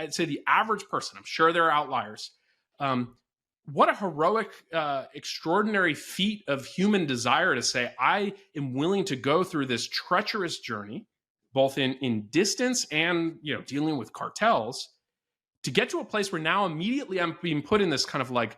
I'd say the average person, I'm sure there are outliers. What a heroic, extraordinary feat of human desire to say, I am willing to go through this treacherous journey, both in distance and, dealing with cartels, to get to a place where now immediately I'm being put in this kind of like,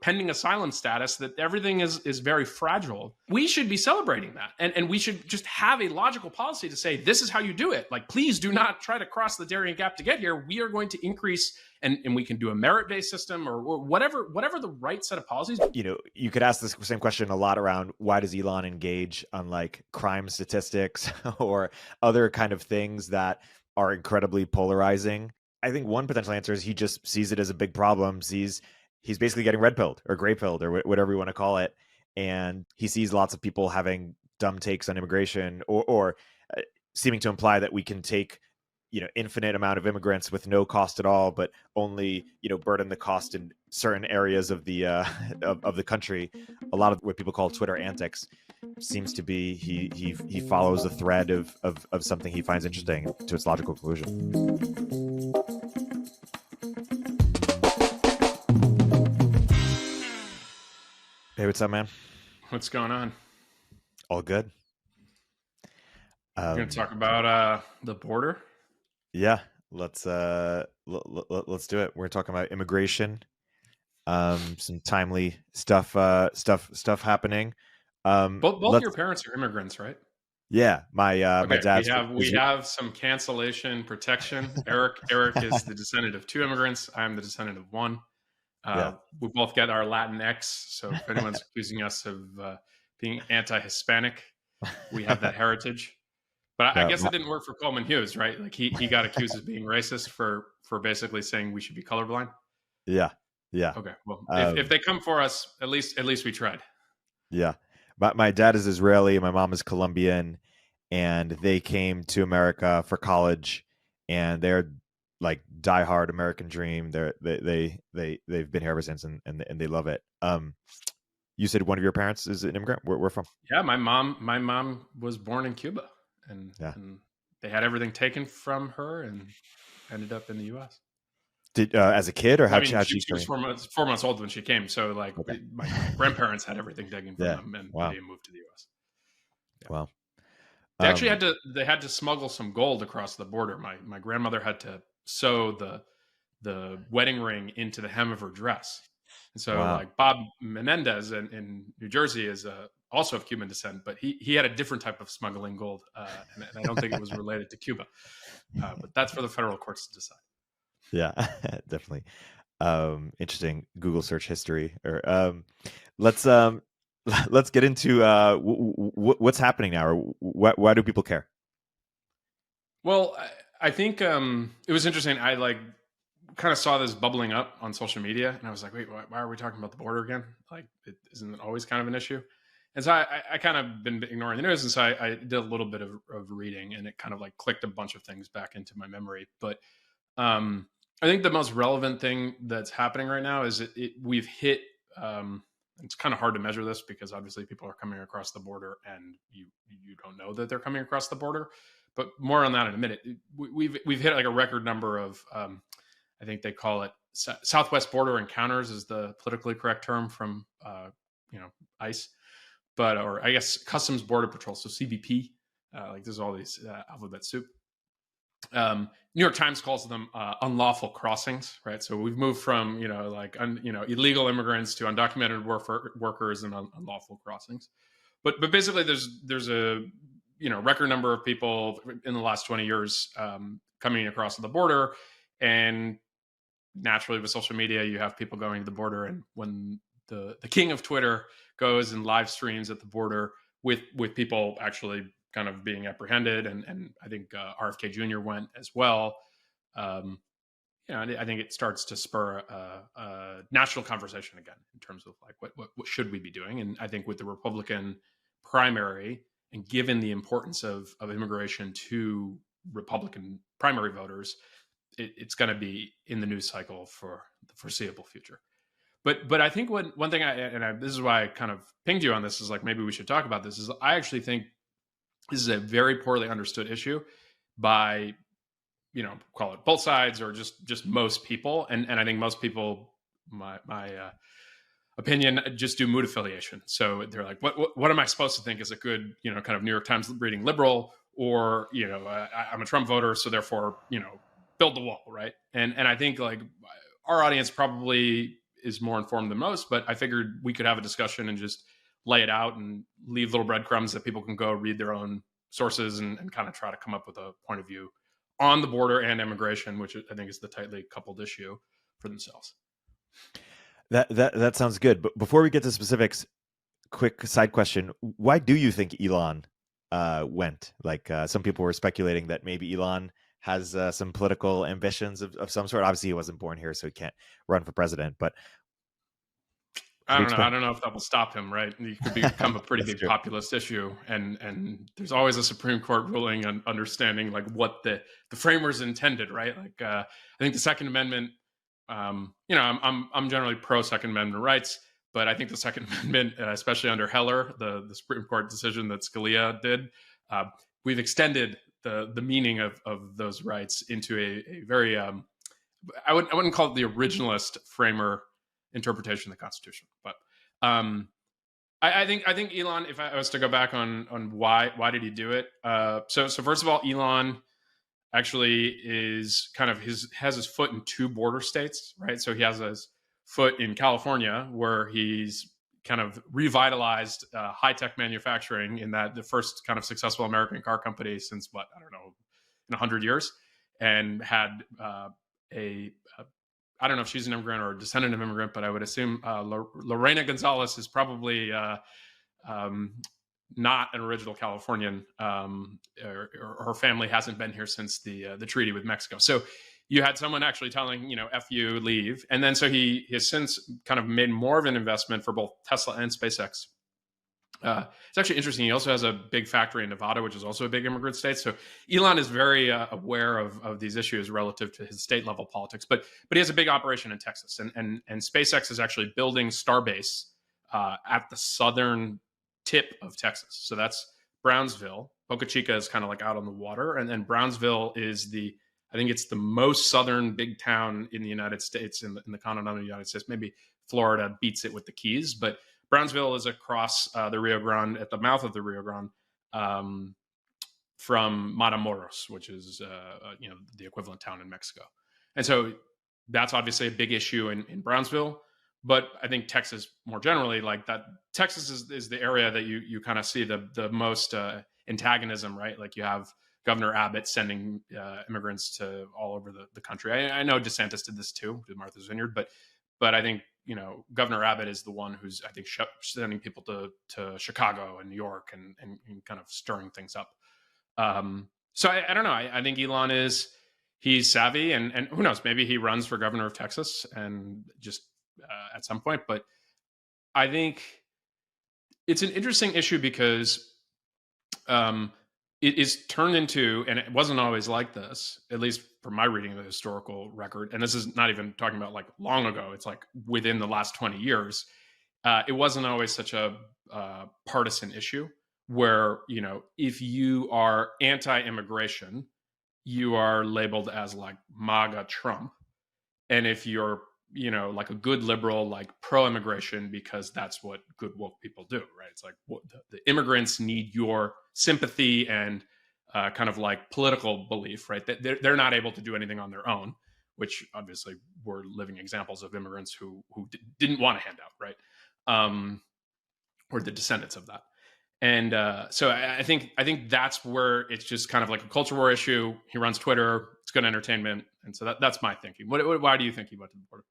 pending asylum status, that everything is very fragile. We should be celebrating that. And we should just have a logical policy to say, this is how you do it. Like, please do not try to cross the Darien Gap to get here. We are going to increase, and we can do a merit-based system or whatever the right set of policies. You could ask this same question a lot around why does Elon engage on like crime statistics or other kind of things that are incredibly polarizing. I think one potential answer is he just sees it as a big problem, he's basically getting red pilled or gray pilled or whatever you want to call it. And he sees lots of people having dumb takes on immigration or seeming to imply that we can take, infinite amount of immigrants with no cost at all, but only, burden the cost in certain areas of the of the country. A lot of what people call Twitter antics seems to be he follows a thread of something he finds interesting to its logical conclusion. Hey, what's up, man? What's going on? All good. We're going to talk about the border. Yeah, let's do it. We're talking about immigration, some timely stuff happening. Both your parents are immigrants, right? Yeah, my dad's. We have some cancellation protection. Erik is the descendant of 2 immigrants. I'm the descendant of 1. We both get our Latinx, so if anyone's accusing us of being anti-Hispanic, we have that heritage. But I guess it didn't work for Coleman Hughes, right? Like he got accused of being racist for basically saying we should be colorblind. Yeah. Okay, well, if they come for us, at least we tried. Yeah, my dad is Israeli, my mom is Colombian, and they came to America for college, and they're like diehard American dream. They've been here ever since, and they love it. You said one of your parents is an immigrant. Where from? Yeah, my mom was born in Cuba, and they had everything taken from her and ended up in the U.S. Did as a kid, or she was 4 months old when she came. So like my grandparents had everything taken from them, and they moved to the U.S. Yeah. Wow. They actually had to smuggle some gold across the border. My grandmother had to sew the wedding ring into the hem of her dress. And so like Bob Menendez in New Jersey is also of Cuban descent, but he had a different type of smuggling gold. And I don't think it was related to Cuba, but that's for the federal courts to decide. Yeah, definitely. Interesting Google search history. Or let's get into what's happening now, or why do people care? Well, I think it was interesting. I kind of saw this bubbling up on social media, and I was like, wait, why are we talking about the border again? Like, isn't it always kind of an issue? And so I kind of been ignoring the news, and so I did a little bit of reading, and it kind of like clicked a bunch of things back into my memory. But I think the most relevant thing that's happening right now is we've hit. It's kind of hard to measure this because obviously people are coming across the border, and you don't know that they're coming across the border. But more on that in a minute. We've hit like a record number of, I think they call it Southwest Border Encounters is the politically correct term from ICE, or I guess Customs Border Patrol, so CBP. Like there's all these alphabet soup. New York Times calls them unlawful crossings, right? So we've moved from illegal immigrants to undocumented workers and unlawful crossings. But basically, there's a record number of people in the last 20 years coming across the border, and naturally with social media, you have people going to the border, and when the king of Twitter goes and live streams at the border with people actually kind of being apprehended, and I think RFK Jr. went as well. I think it starts to spur a national conversation again in terms of like what should we be doing, and I think with the Republican primary, and given the importance of immigration to Republican primary voters, it's going to be in the news cycle for the foreseeable future. But I think one thing this is why I kind of pinged you on this, is like maybe we should talk about this, is I actually think this is a very poorly understood issue by call it both sides or just most people. And I think most people, my opinion, just do mood affiliation. So they're like, what am I supposed to think is a good, kind of New York Times reading liberal, or I'm a Trump voter, so therefore, build the wall, right? And I think like our audience probably is more informed than most, but I figured we could have a discussion and just lay it out and leave little breadcrumbs that people can go read their own sources and kind of try to come up with a point of view on the border and immigration, which I think is the tightly coupled issue for themselves. That sounds good. But before we get to specifics, quick side question: why do you think Elon went? Like some people were speculating that maybe Elon has some political ambitions of some sort. Obviously, he wasn't born here, so he can't run for president. But I don't know. explain? I don't know if that will stop him, right? It could become a pretty big True. populist issue, and there's always a Supreme Court ruling and understanding like what the framers intended, right? Like I think the Second Amendment. I'm generally pro Second Amendment rights, but I think the Second Amendment, especially under Heller, the Supreme Court decision that Scalia did, we've extended the meaning of those rights into a very I wouldn't call it the originalist framer interpretation of the Constitution, but I think Elon. If I was to go back on why did he do it? So first of all, Elon actually is kind of has his foot in two border states, right? So he has his foot in California, where he's kind of revitalized high tech manufacturing in that the first kind of successful American car company since what, I don't know, in 100 years, and had I don't know if she's an immigrant or a descendant of immigrant, but I would assume Lorena Gonzalez is probably not an original Californian, or her family hasn't been here since the treaty with Mexico. So you had someone actually telling, F you, leave. And then so he has since kind of made more of an investment for both Tesla and SpaceX. It's actually interesting. He also has a big factory in Nevada, which is also a big immigrant state. So Elon is very aware of these issues relative to his state level politics. But he has a big operation in Texas, and SpaceX is actually building Starbase at the southern tip of Texas. So that's Brownsville. Boca Chica is kind of like out on the water, and then Brownsville is I think it's the most southern big town in the United States, in the continental United States. Maybe Florida beats it with the Keys, but Brownsville is across the Rio Grande, at the mouth of the Rio Grande, from Matamoros, which is the equivalent town in Mexico. And so that's obviously a big issue in Brownsville. But I think Texas more generally, like that, Texas is the area that you kind of see the most antagonism, right? Like you have Governor Abbott sending immigrants to all over the country. I know DeSantis did this too, did Martha's Vineyard, but I think Governor Abbott is the one who's, I think, sending people to Chicago and New York and kind of stirring things up. So I don't know. I think Elon he's savvy, and who knows, maybe he runs for governor of Texas and just at some point. But I think it's an interesting issue because it is turned into, and it wasn't always like this, at least from my reading of the historical record, and this is not even talking about like long ago, it's like within the last 20 years, it wasn't always such a partisan issue where, if you are anti-immigration, you are labeled as like MAGA Trump. And if you're, like a good liberal, like pro-immigration, because that's what good woke people do, right? It's like the immigrants need your sympathy and kind of like political belief, right? That they're not able to do anything on their own, which obviously we're living examples of immigrants who didn't want a handout, right? Or the descendants of that. And so I think that's where it's just kind of like a culture war issue. He runs Twitter. It's good entertainment. And so that's my thinking. Why do you think he went to the border?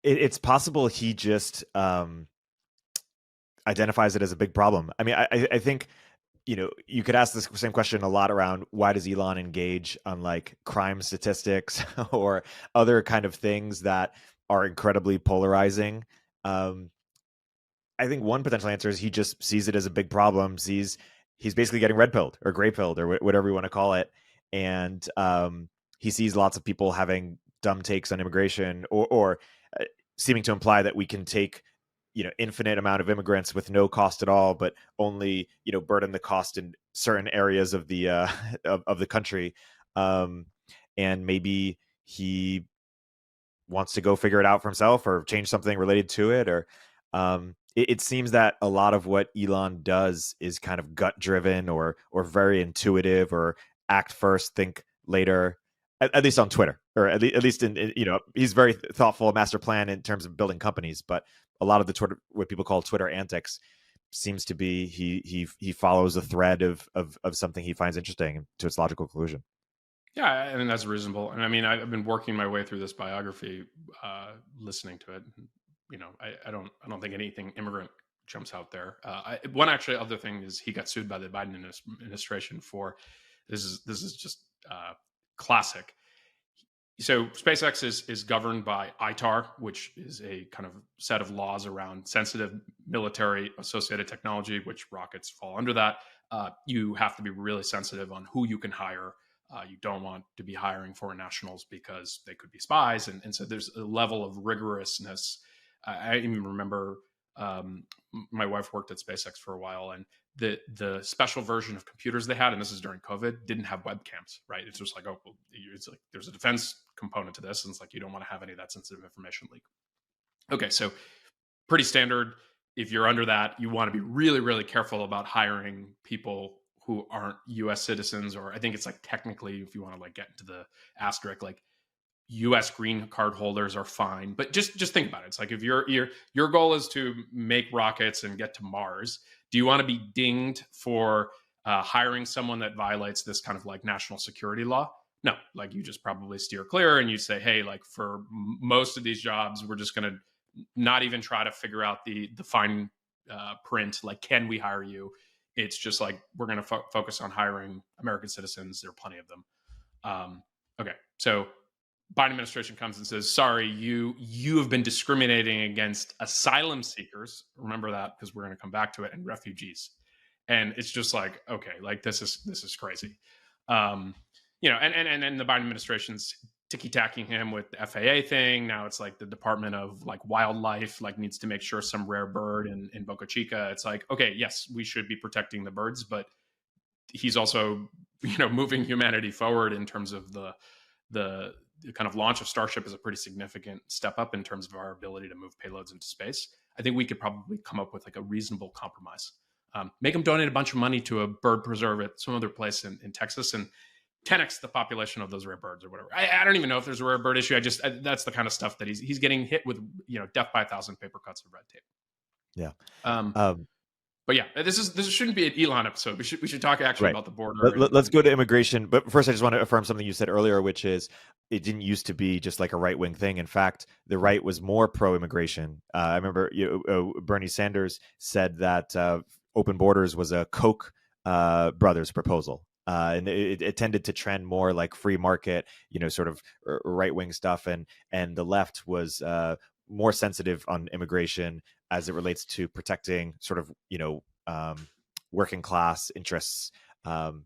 It's possible he just identifies it as a big problem. I mean, I think, you could ask this same question a lot around why does Elon engage on like crime statistics or other kind of things that are incredibly polarizing. I think one potential answer is he just sees it as a big problem. He's basically getting red pilled or gray pilled or whatever you want to call it. And he sees lots of people having dumb takes on immigration or seeming to imply that we can take, infinite amount of immigrants with no cost at all, but only, burden the cost in certain areas of the of the country. and maybe he wants to go figure it out for himself or change something related to it. Or it seems that a lot of what Elon does is kind of gut driven or very intuitive, or act first, think later. At least on Twitter, or at least he's very thoughtful, master plan in terms of building companies. But a lot of the Twitter, what people call Twitter antics, seems to be he follows a thread of something he finds interesting to its logical conclusion. Yeah, I mean that's reasonable. And I mean, I've been working my way through this biography, listening to it. I don't think anything immigrant jumps out there. One actually other thing is he got sued by the Biden administration for this is just classic. So SpaceX is governed by ITAR, which is a kind of set of laws around sensitive military associated technology, which rockets fall under that. You have to be really sensitive on who you can hire. You don't want to be hiring foreign nationals because they could be spies, and so there's a level of rigorousness. I even remember my wife worked at SpaceX for a while, and the special version of computers they had, and this is during COVID, didn't have webcams, right? It's just like, oh, well, it's like there's a defense component to this, and it's like you don't want to have any of that sensitive information leak. Okay, so pretty standard. If you're under that, you want to be really, really careful about hiring people who aren't U.S. citizens, or I think it's like technically, if you want to like get into the asterisk, like U.S. green card holders are fine, but just think about it. It's like if your goal is to make rockets and get to Mars, do you want to be dinged for hiring someone that violates this kind of like national security law? No, like you just probably steer clear and you say, hey, like for most of these jobs, we're just going to not even try to figure out the fine print. Like, can we hire you? It's just like we're going to focus on hiring American citizens. There are plenty of them. Okay, so Biden administration comes and says, sorry, you have been discriminating against asylum seekers. Remember that, because we're going to come back to it, and refugees. And it's just like, okay, like this is crazy. And the Biden administration's ticky-tacking him with the FAA thing. Now it's like the Department of like Wildlife like needs to make sure some rare bird in Boca Chica. It's like, okay, yes, we should be protecting the birds, but he's also moving humanity forward in terms of the kind of launch of Starship is a pretty significant step up in terms of our ability to move payloads into space. I think we could probably come up with like a reasonable compromise. Make them donate a bunch of money to a bird preserve at some other place in Texas, and 10x the population of those rare birds or whatever. I don't even know if there's a rare bird issue. That's the kind of stuff that he's getting hit with, death by 1,000 paper cuts of red tape. Yeah. But yeah, this shouldn't be an Elon episode. We should talk actually about the border. Let's go to immigration. But first, I just want to affirm something you said earlier, which is it didn't used to be just like a right wing thing. In fact, the right was more pro immigration. I remember Bernie Sanders said that open borders was a Koch brothers proposal. And it tended to trend more like free market, sort of right wing stuff, and the left was more sensitive on immigration as it relates to protecting sort of working class interests.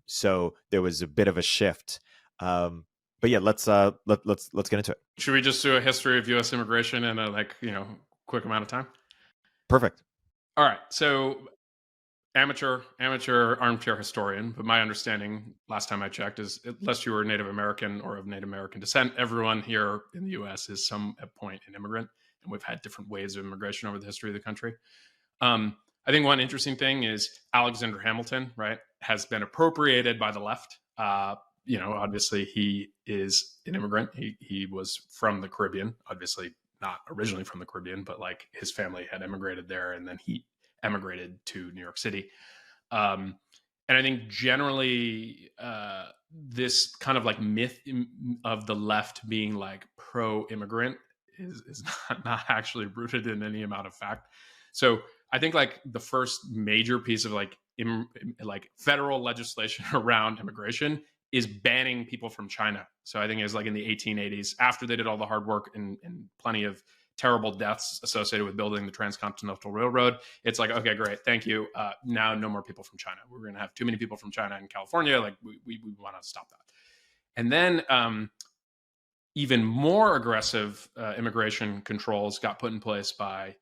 So there was a bit of a shift. But yeah, let's get into it. Should we just do a history of U.S. immigration in a quick amount of time? Perfect. All right. So amateur armchair historian, but my understanding last time I checked is unless you were Native American or of Native American descent, everyone here in the U.S. is some point an immigrant, and we've had different waves of immigration over the history of the country. I think one interesting thing is Alexander Hamilton, right, has been appropriated by the left. Obviously he is an immigrant. He was from the Caribbean, obviously not originally from the Caribbean, but like his family had immigrated there, and then he emigrated to New York City. And I think generally this kind of like myth of the left being like pro-immigrant is not actually rooted in any amount of fact. So I think like the first major piece of like federal legislation around immigration is banning people from China. So I think it was like in the 1880s, after they did all the hard work and plenty of terrible deaths associated with building the Transcontinental Railroad. It's like, okay, great, thank you. Now no more people from China. We're going to have too many people from China in California. Like we want to stop that. And then even more aggressive immigration controls got put in place by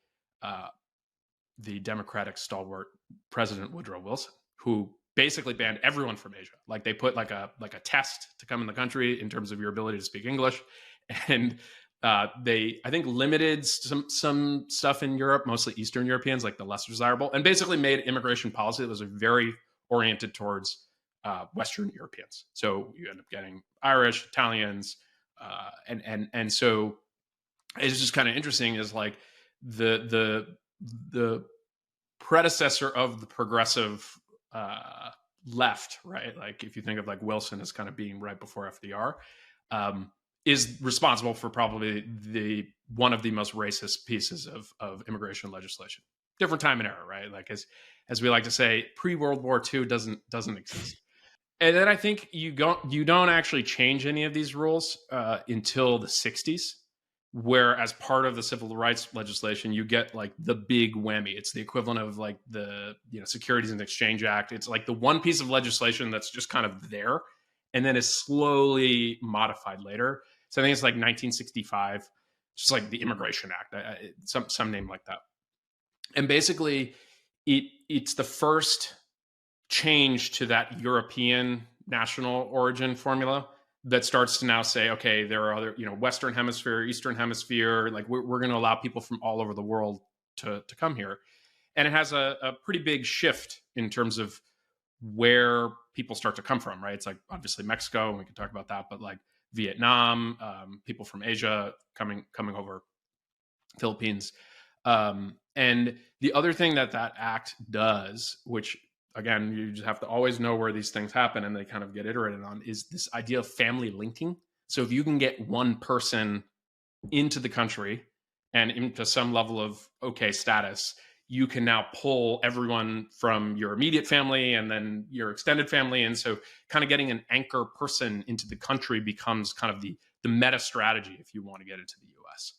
the Democratic stalwart President Woodrow Wilson, who basically banned everyone from Asia. Like they put like a test to come in the country in terms of your ability to speak English, and they, I think, limited some stuff in Europe, mostly Eastern Europeans, like the less desirable, and basically made immigration policy that was very oriented towards Western Europeans. So you end up getting Irish, Italians, and so it's just kind of interesting. Is like the predecessor of the progressive left, right? Like if you think of like Wilson as kind of being right before FDR, is responsible for probably the one of the most racist pieces of immigration legislation. Different time and era, right? Like as we like to say, pre-World War II doesn't exist. And then I think you don't actually change any of these rules until the 60s, where as part of the civil rights legislation, you get like the big whammy. It's the equivalent of like the Securities and Exchange Act. It's like the one piece of legislation that's just kind of there and then is slowly modified later. So I think it's like 1965, just like the Immigration Act, some name like that. And basically, it's the first change to that European national origin formula that starts to now say, okay, there are other, Western Hemisphere, Eastern Hemisphere, like we're going to allow people from all over the world to come here. And it has a pretty big shift in terms of where people start to come from, right? It's like obviously Mexico, and we can talk about that, but like Vietnam, people from Asia coming over, Philippines. And the other thing that act does, which again, you just have to always know where these things happen and they kind of get iterated on, is this idea of family linking. So if you can get one person into the country and into some level of okay status, you can now pull everyone from your immediate family and then your extended family. And so kind of getting an anchor person into the country becomes kind of the meta strategy if you want to get into the US.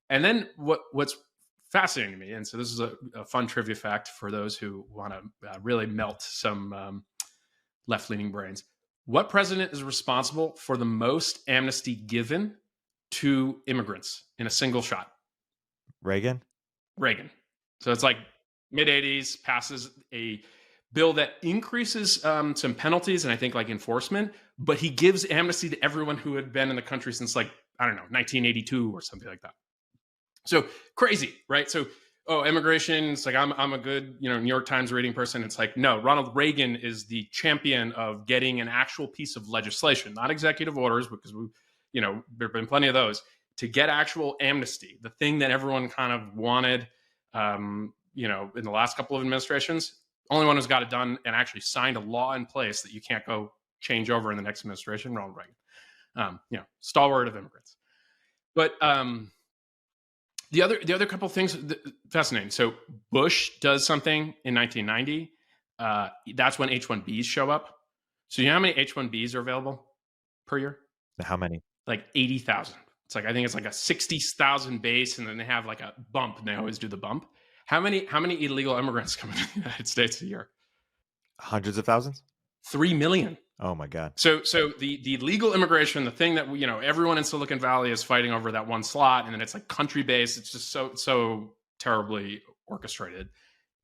And then what's fascinating to me, and so this is a fun trivia fact for those who want to really melt some left-leaning brains. What president is responsible for the most amnesty given to immigrants in a single shot? Reagan. So it's like mid-'80s, passes a bill that increases some penalties and I think like enforcement, but he gives amnesty to everyone who had been in the country since like, I don't know, 1982 or something like that. So crazy, right? So, immigration, it's like I'm a good, New York Times reading person. It's like, no, Ronald Reagan is the champion of getting an actual piece of legislation, not executive orders, because there have been plenty of those, to get actual amnesty, the thing that everyone kind of wanted, in the last couple of administrations. Only one who's got it done and actually signed a law in place that you can't go change over in the next administration, Ronald Reagan. Stalwart of immigrants. But the other couple of things fascinating. So Bush does something in 1990. That's when H-1Bs show up. So you know how many H-1Bs are available per year? How many? Like 80,000. It's like I think it's like a 60,000 base, and then they have like a bump, and they always do the bump. How many illegal immigrants come into the United States a year? Hundreds of thousands. 3 million. Oh my God. So the legal immigration, the thing that everyone in Silicon Valley is fighting over that one slot, and then it's like country based. It's just so terribly orchestrated.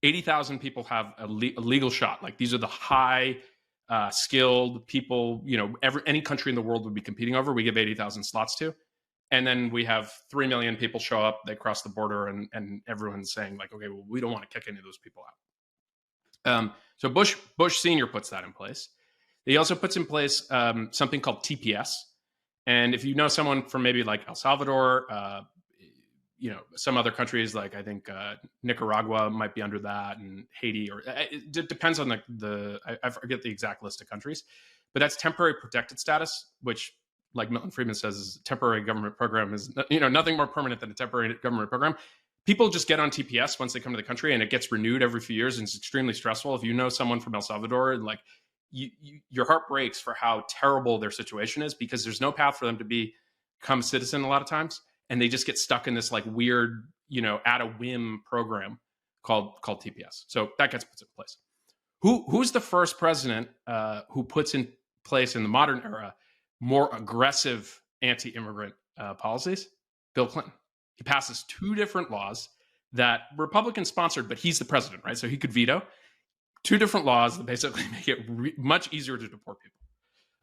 80,000 people have a legal shot. Like these are the high skilled people. Any country in the world would be competing over. We give 80,000 slots to, and then we have 3 million people show up. They cross the border, and everyone's saying like, okay, well, we don't want to kick any of those people out. So Bush Senior puts that in place. He also puts in place something called TPS. And if you know someone from maybe like El Salvador, some other countries, like I think Nicaragua might be under that, and Haiti, or it depends on I forget the exact list of countries, but that's temporary protected status, which like Milton Friedman says is a temporary government program, is nothing more permanent than a temporary government program. People just get on TPS once they come to the country, and it gets renewed every few years, and it's extremely stressful. If you know someone from El Salvador, like your heart breaks for how terrible their situation is, because there's no path for them to become a citizen a lot of times, and they just get stuck in this like weird, at a whim program called TPS. So that gets put in place. Who's the first president who puts in place in the modern era more aggressive anti-immigrant policies? Bill Clinton. He passes 2 different laws that Republican sponsored, but he's the president, right? So he could veto. two different laws that basically make it much easier to deport people.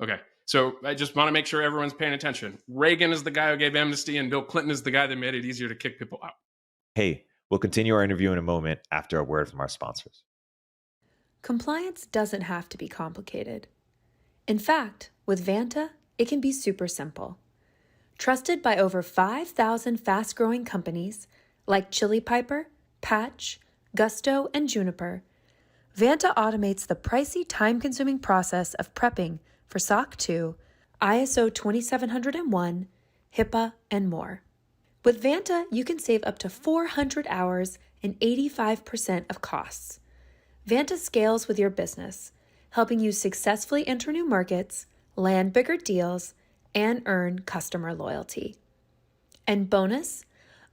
Okay, so I just want to make sure everyone's paying attention. Reagan is the guy who gave amnesty, and Bill Clinton is the guy that made it easier to kick people out. Hey, we'll continue our interview in a moment after a word from our sponsors. Compliance doesn't have to be complicated. In fact, with Vanta, it can be super simple. Trusted by over 5,000 fast-growing companies like Chili Piper, Patch, Gusto, and Juniper, Vanta automates the pricey, time-consuming process of prepping for SOC 2, ISO 27001, HIPAA, and more. With Vanta, you can save up to 400 hours and 85% of costs. Vanta scales with your business, helping you successfully enter new markets, land bigger deals, and earn customer loyalty. And bonus,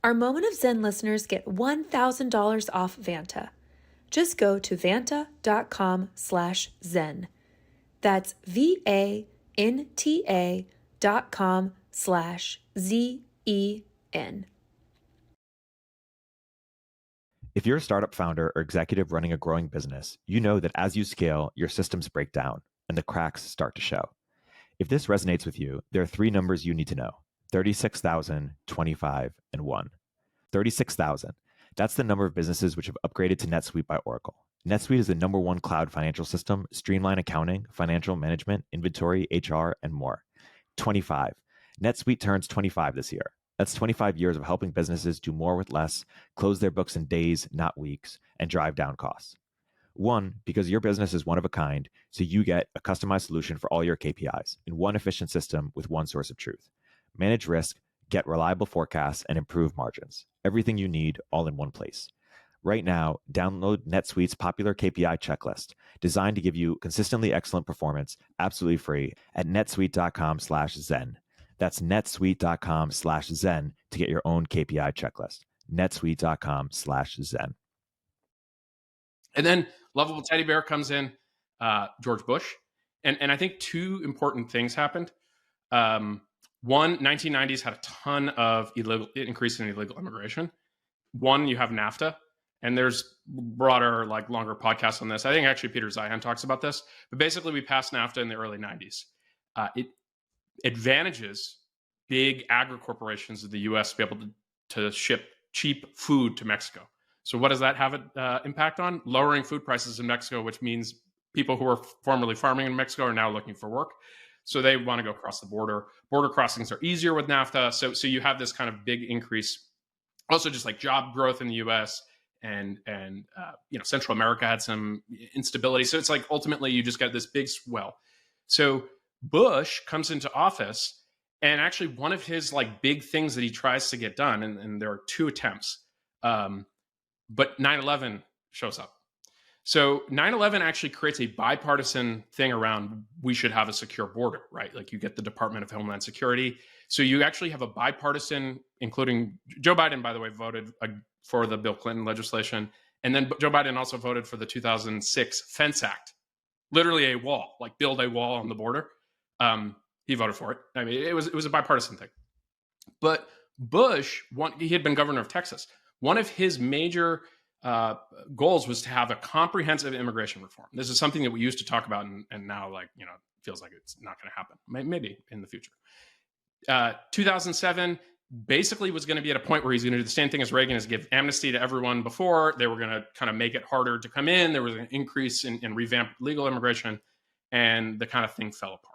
our Moment of Zen listeners get $1,000 off Vanta. Just go to vanta.com/zen. That's VANTA.com/ZEN. If you're a startup founder or executive running a growing business, you know that as you scale, your systems break down and the cracks start to show. If this resonates with you, there are three numbers you need to know: 36,000, 25, and 1. 36,000. That's the number of businesses which have upgraded to NetSuite by Oracle. NetSuite is the #1 cloud financial system, streamline accounting, financial management, inventory, HR, and more. 25. NetSuite turns 25 this year. That's 25 years of helping businesses do more with less, close their books in days, not weeks, and drive down costs. 1, because your business is one of a kind, so you get a customized solution for all your KPIs in one efficient system with one source of truth. Manage risk, get reliable forecasts, and improve margins. Everything you need all in one place. Right now, download NetSuite's popular KPI checklist, designed to give you consistently excellent performance, absolutely free, at netsuite.com/zen. That's netsuite.com/zen to get your own KPI checklist. netsuite.com/zen. And then lovable teddy bear comes in, George Bush. And I think two important things happened. One, 1990s had a ton of increase in illegal immigration. One, you have NAFTA, and there's broader, longer podcasts on this. I think actually Peter Zeihan talks about this. But basically, we passed NAFTA in the early 90s. It advantages big agri-corporations of the U.S. to be able to ship cheap food to Mexico. So what does that have an impact on? Lowering food prices in Mexico, which means people who were formerly farming in Mexico are now looking for work. So they want to go across the border. Border crossings are easier with NAFTA. So you have this kind of big increase. Also, just job growth in the U.S. and Central America had some instability. So it's ultimately you just got this big swell. So Bush comes into office, and actually one of his big things that he tries to get done, and there are two attempts, but 9/11 shows up. So 9/11 actually creates a bipartisan thing around we should have a secure border, right? You get the Department of Homeland Security. So you actually have a bipartisan, including Joe Biden, by the way, voted for the Bill Clinton legislation. And then Joe Biden also voted for the 2006 Fence Act, literally a wall, build a wall on the border. He voted for it. I mean, it was a bipartisan thing. But Bush, he had been governor of Texas. One of his major goals was to have a comprehensive immigration reform. This is something that we used to talk about, and now, it feels like it's not going to happen. Maybe in the future. 2007 basically was going to be at a point where he's going to do the same thing as Reagan, is give amnesty to everyone before. They were going to kind of make it harder to come in. There was an increase in revamped legal immigration, and the kind of thing fell apart.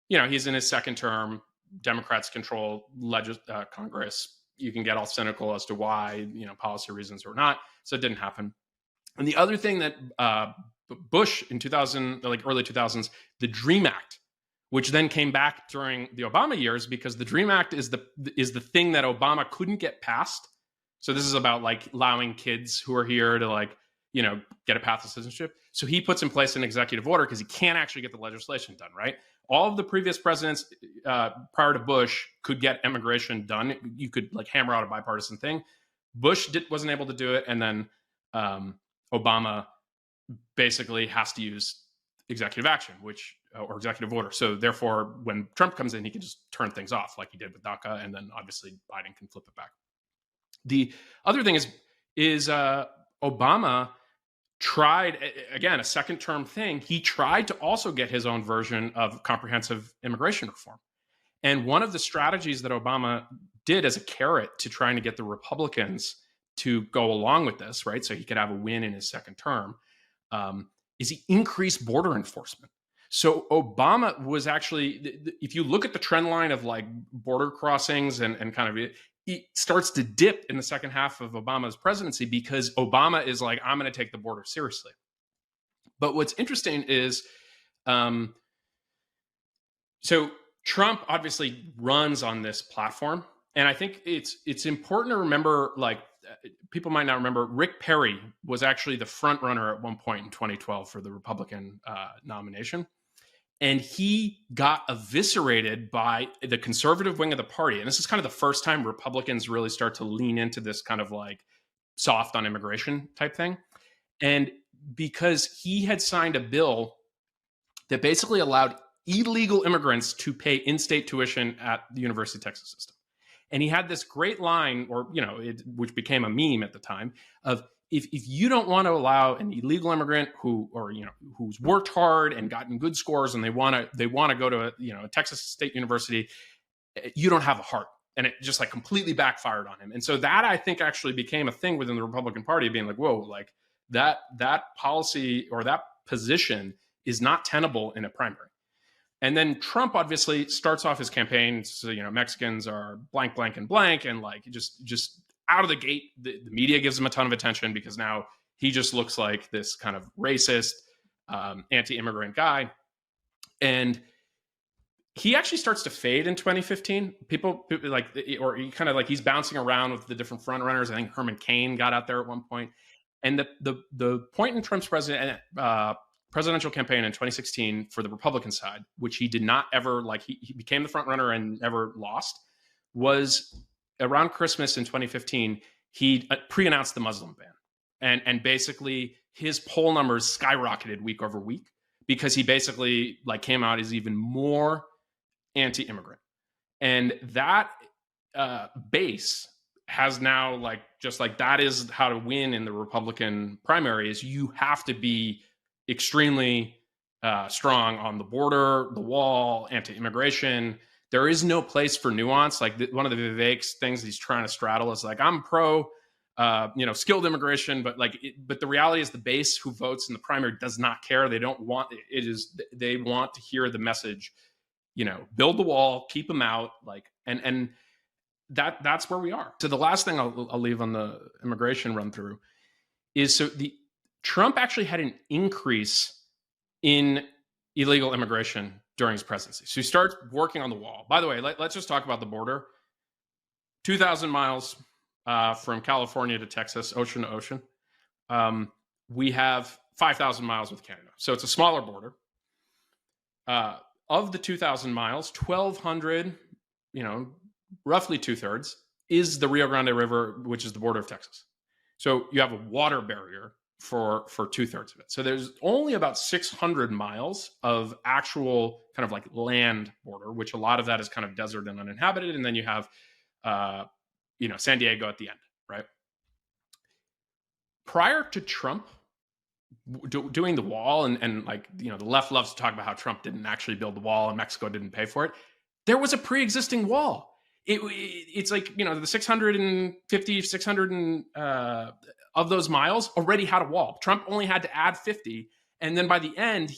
He's in his second term. Democrats control Congress. You can get all cynical as to why, policy reasons or not. So it didn't happen. And the other thing that Bush in early 2000s, the DREAM Act, which then came back during the Obama years, because the DREAM Act is the thing that Obama couldn't get passed. So this is about allowing kids who are here to get a path to citizenship. So he puts in place an executive order because he can't actually get the legislation done, right? All of the previous presidents prior to Bush could get immigration done. You could hammer out a bipartisan thing. Bush wasn't able to do it, and then Obama basically has to use executive action, or executive order. So therefore, when Trump comes in, he can just turn things off like he did with DACA, and then obviously Biden can flip it back. The other thing is Obama tried, again, a second term thing. He tried to also get his own version of comprehensive immigration reform. And one of the strategies that Obama did as a carrot to trying to get the Republicans to go along with this, right, so he could have a win in his second term, is he increased border enforcement. So Obama was actually, if you look at the trend line of like border crossings and kind of it starts to dip in the second half of Obama's presidency because Obama is like, I'm going to take the border seriously. But what's interesting is, so Trump obviously runs on this platform. And I think it's important to remember, like, people might not remember, Rick Perry was actually the front runner at one point in 2012 for the Republican nomination. And he got eviscerated by the conservative wing of the party. And this is kind of the first time Republicans really start to lean into this kind of like soft on immigration type thing. And because he had signed a bill that basically allowed illegal immigrants to pay in-state tuition at the University of Texas system. And he had this great line, or, you know, which became a meme at the time, of if you don't want to allow an illegal immigrant who's worked hard and gotten good scores and they want to go to a Texas State University, you don't have a heart. And it just like completely backfired on him. And so that, I think, actually became a thing within the Republican Party, being like, whoa, like that policy or that position is not tenable in a primary. And then Trump obviously starts off his campaign, so, Mexicans are blank, blank, and blank. And like just out of the gate, the media gives him a ton of attention because now he just looks like this kind of racist, anti-immigrant guy. And he actually starts to fade in 2015. People like, or he kind of like, he's bouncing around with the different front runners. I think Herman Cain got out there at one point. And the point in Trump's presidential campaign in 2016 for the Republican side, which he did not ever, like, he became the front runner and never lost, was around Christmas in 2015. He pre-announced the Muslim ban, and basically his poll numbers skyrocketed week over week because he basically like came out as even more anti-immigrant, and that base has now like, just like, that is how to win in the Republican primary, is you have to be extremely strong on the border, the wall, anti-immigration. There is no place for nuance. Like one of the Vivek's things he's trying to straddle is like, I'm pro, skilled immigration, but but the reality is the base who votes in the primary does not care. They don't want they want to hear the message, build the wall, keep them out, like, and that's where we are. So the last thing I'll leave on the immigration run through is, so Trump actually had an increase in illegal immigration during his presidency. So he starts working on the wall. By the way, let's just talk about the border. 2,000 miles from California to Texas, ocean to ocean. We have 5,000 miles with Canada. So it's a smaller border. Of the 2,000 miles, 1,200, roughly 2/3, is the Rio Grande River, which is the border of Texas. So you have a water barrier for 2/3 of it. So there's only about 600 miles of actual kind of like land border, which a lot of that is kind of desert and uninhabited. And then you have, San Diego at the end, right? Prior to Trump doing the wall, and like, the left loves to talk about how Trump didn't actually build the wall and Mexico didn't pay for it. There was a pre-existing wall. It's like, the 600 of those miles already had a wall. Trump only had to add 50. And then by the end,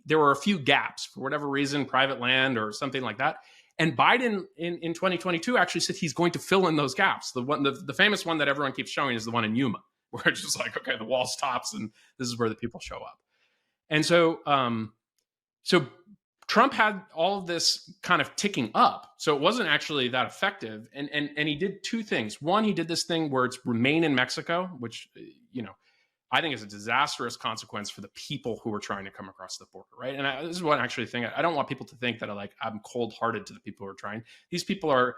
there were a few gaps for whatever reason, private land or something like that. And Biden in 2022 actually said he's going to fill in those gaps. The famous one that everyone keeps showing is the one in Yuma, where it's just like, okay, the wall stops and this is where the people show up. And so, Trump had all of this kind of ticking up. So it wasn't actually that effective. And he did two things. One, he did this thing where it's remain in Mexico, which, I think is a disastrous consequence for the people who are trying to come across the border, right? And this is what I actually think. I don't want people to think that I'm cold-hearted to the people who are trying. These people are,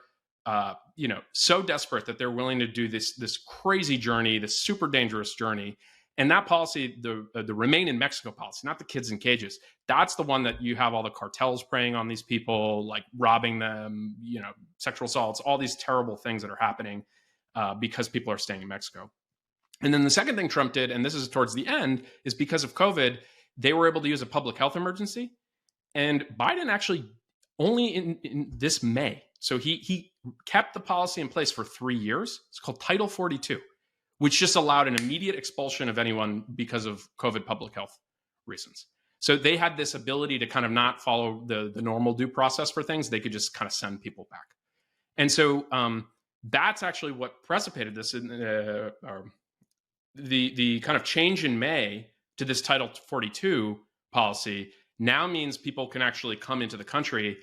so desperate that they're willing to do this crazy journey, this super dangerous journey. And that policy, the remain in Mexico policy, not the kids in cages, that's the one that you have all the cartels preying on these people, like robbing them, sexual assaults, all these terrible things that are happening because people are staying in Mexico. And then the second thing Trump did, and this is towards the end, is because of COVID, they were able to use a public health emergency. And Biden actually only in this May. So he kept the policy in place for 3 years. It's called Title 42, which just allowed an immediate expulsion of anyone because of COVID public health reasons. So they had this ability to kind of not follow the normal due process for things. They could just kind of send people back. And so that's actually what precipitated this. The kind of change in May to this Title 42 policy now means people can actually come into the country,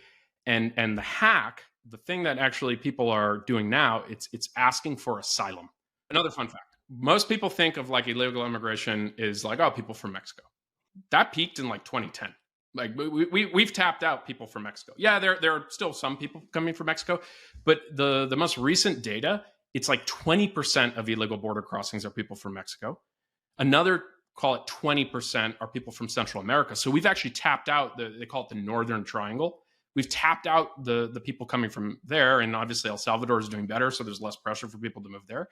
and the hack, the thing that actually people are doing now, it's asking for asylum. Another fun fact: most people think of like illegal immigration is like, oh, people from Mexico. That peaked in like 2010. Like we've tapped out people from Mexico. Yeah, there are still some people coming from Mexico, but the most recent data, it's like 20% of illegal border crossings are people from Mexico. Another, call it 20%, are people from Central America. So we've actually tapped out they call it the Northern Triangle. We've tapped out the people coming from there, and obviously El Salvador is doing better, so there's less pressure for people to move there.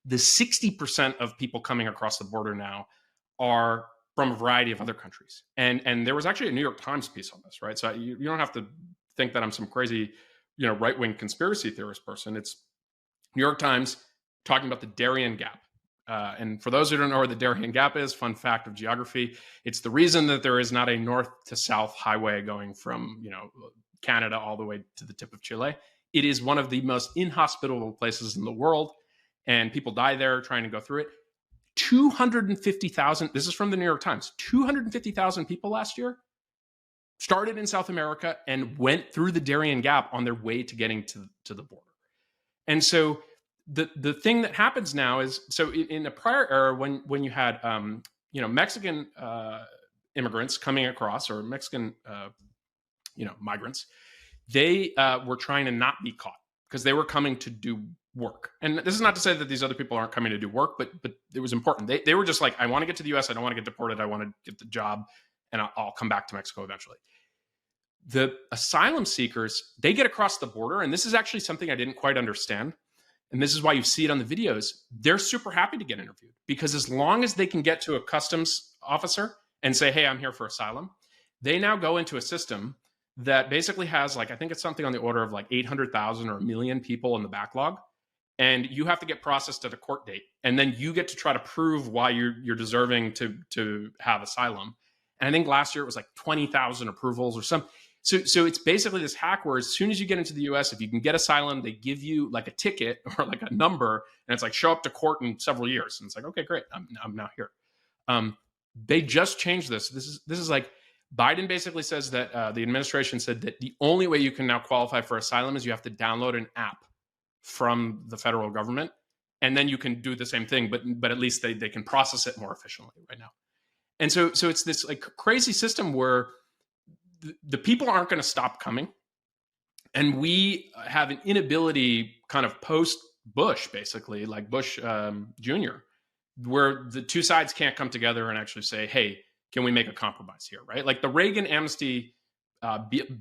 The 60% of people coming across the border now are from a variety of other countries. And there was actually a New York Times piece on this, right? So you don't have to think that I'm some crazy, right-wing conspiracy theorist person. It's New York Times talking about the Darien Gap. And for those who don't know where the Darien Gap is, fun fact of geography, it's the reason that there is not a north to south highway going from, Canada all the way to the tip of Chile. It is one of the most inhospitable places in the world, and people die there trying to go through it. 250,000, this is from the New York Times, 250,000 people last year started in South America and went through the Darien Gap on their way to getting to the border. And so the thing that happens now is, so in a prior era, when you had Mexican immigrants coming across, or Mexican migrants, they were trying to not be caught because they were coming to do work. And this is not to say that these other people aren't coming to do work, but it was important. They were just like, I want to get to the US, I don't want to get deported, I want to get the job, and I'll come back to Mexico eventually. The asylum seekers, they get across the border, and this is actually something I didn't quite understand, and this is why you see it on the videos. They're super happy to get interviewed, because as long as they can get to a customs officer and say, hey, I'm here for asylum, they now go into a system that basically has, like, I think it's something on the order of like 800,000 or 1 million people in the backlog. And you have to get processed at a court date. And then you get to try to prove why you're deserving to have asylum. And I think last year it was like 20,000 approvals or something. So it's basically this hack where as soon as you get into the US, if you can get asylum, they give you like a ticket or like a number, and it's like, show up to court in several years. And it's like, okay, great, I'm now here. They just changed this. This is like, Biden basically says that the administration said that the only way you can now qualify for asylum is you have to download an app from the federal government, and then you can do the same thing, but at least they can process it more efficiently right now. And so it's this like crazy system where the people aren't going to stop coming, and we have an inability, kind of post Bush, basically like Bush Jr., where the two sides can't come together and actually say, hey, can we make a compromise here, right? Like the Reagan amnesty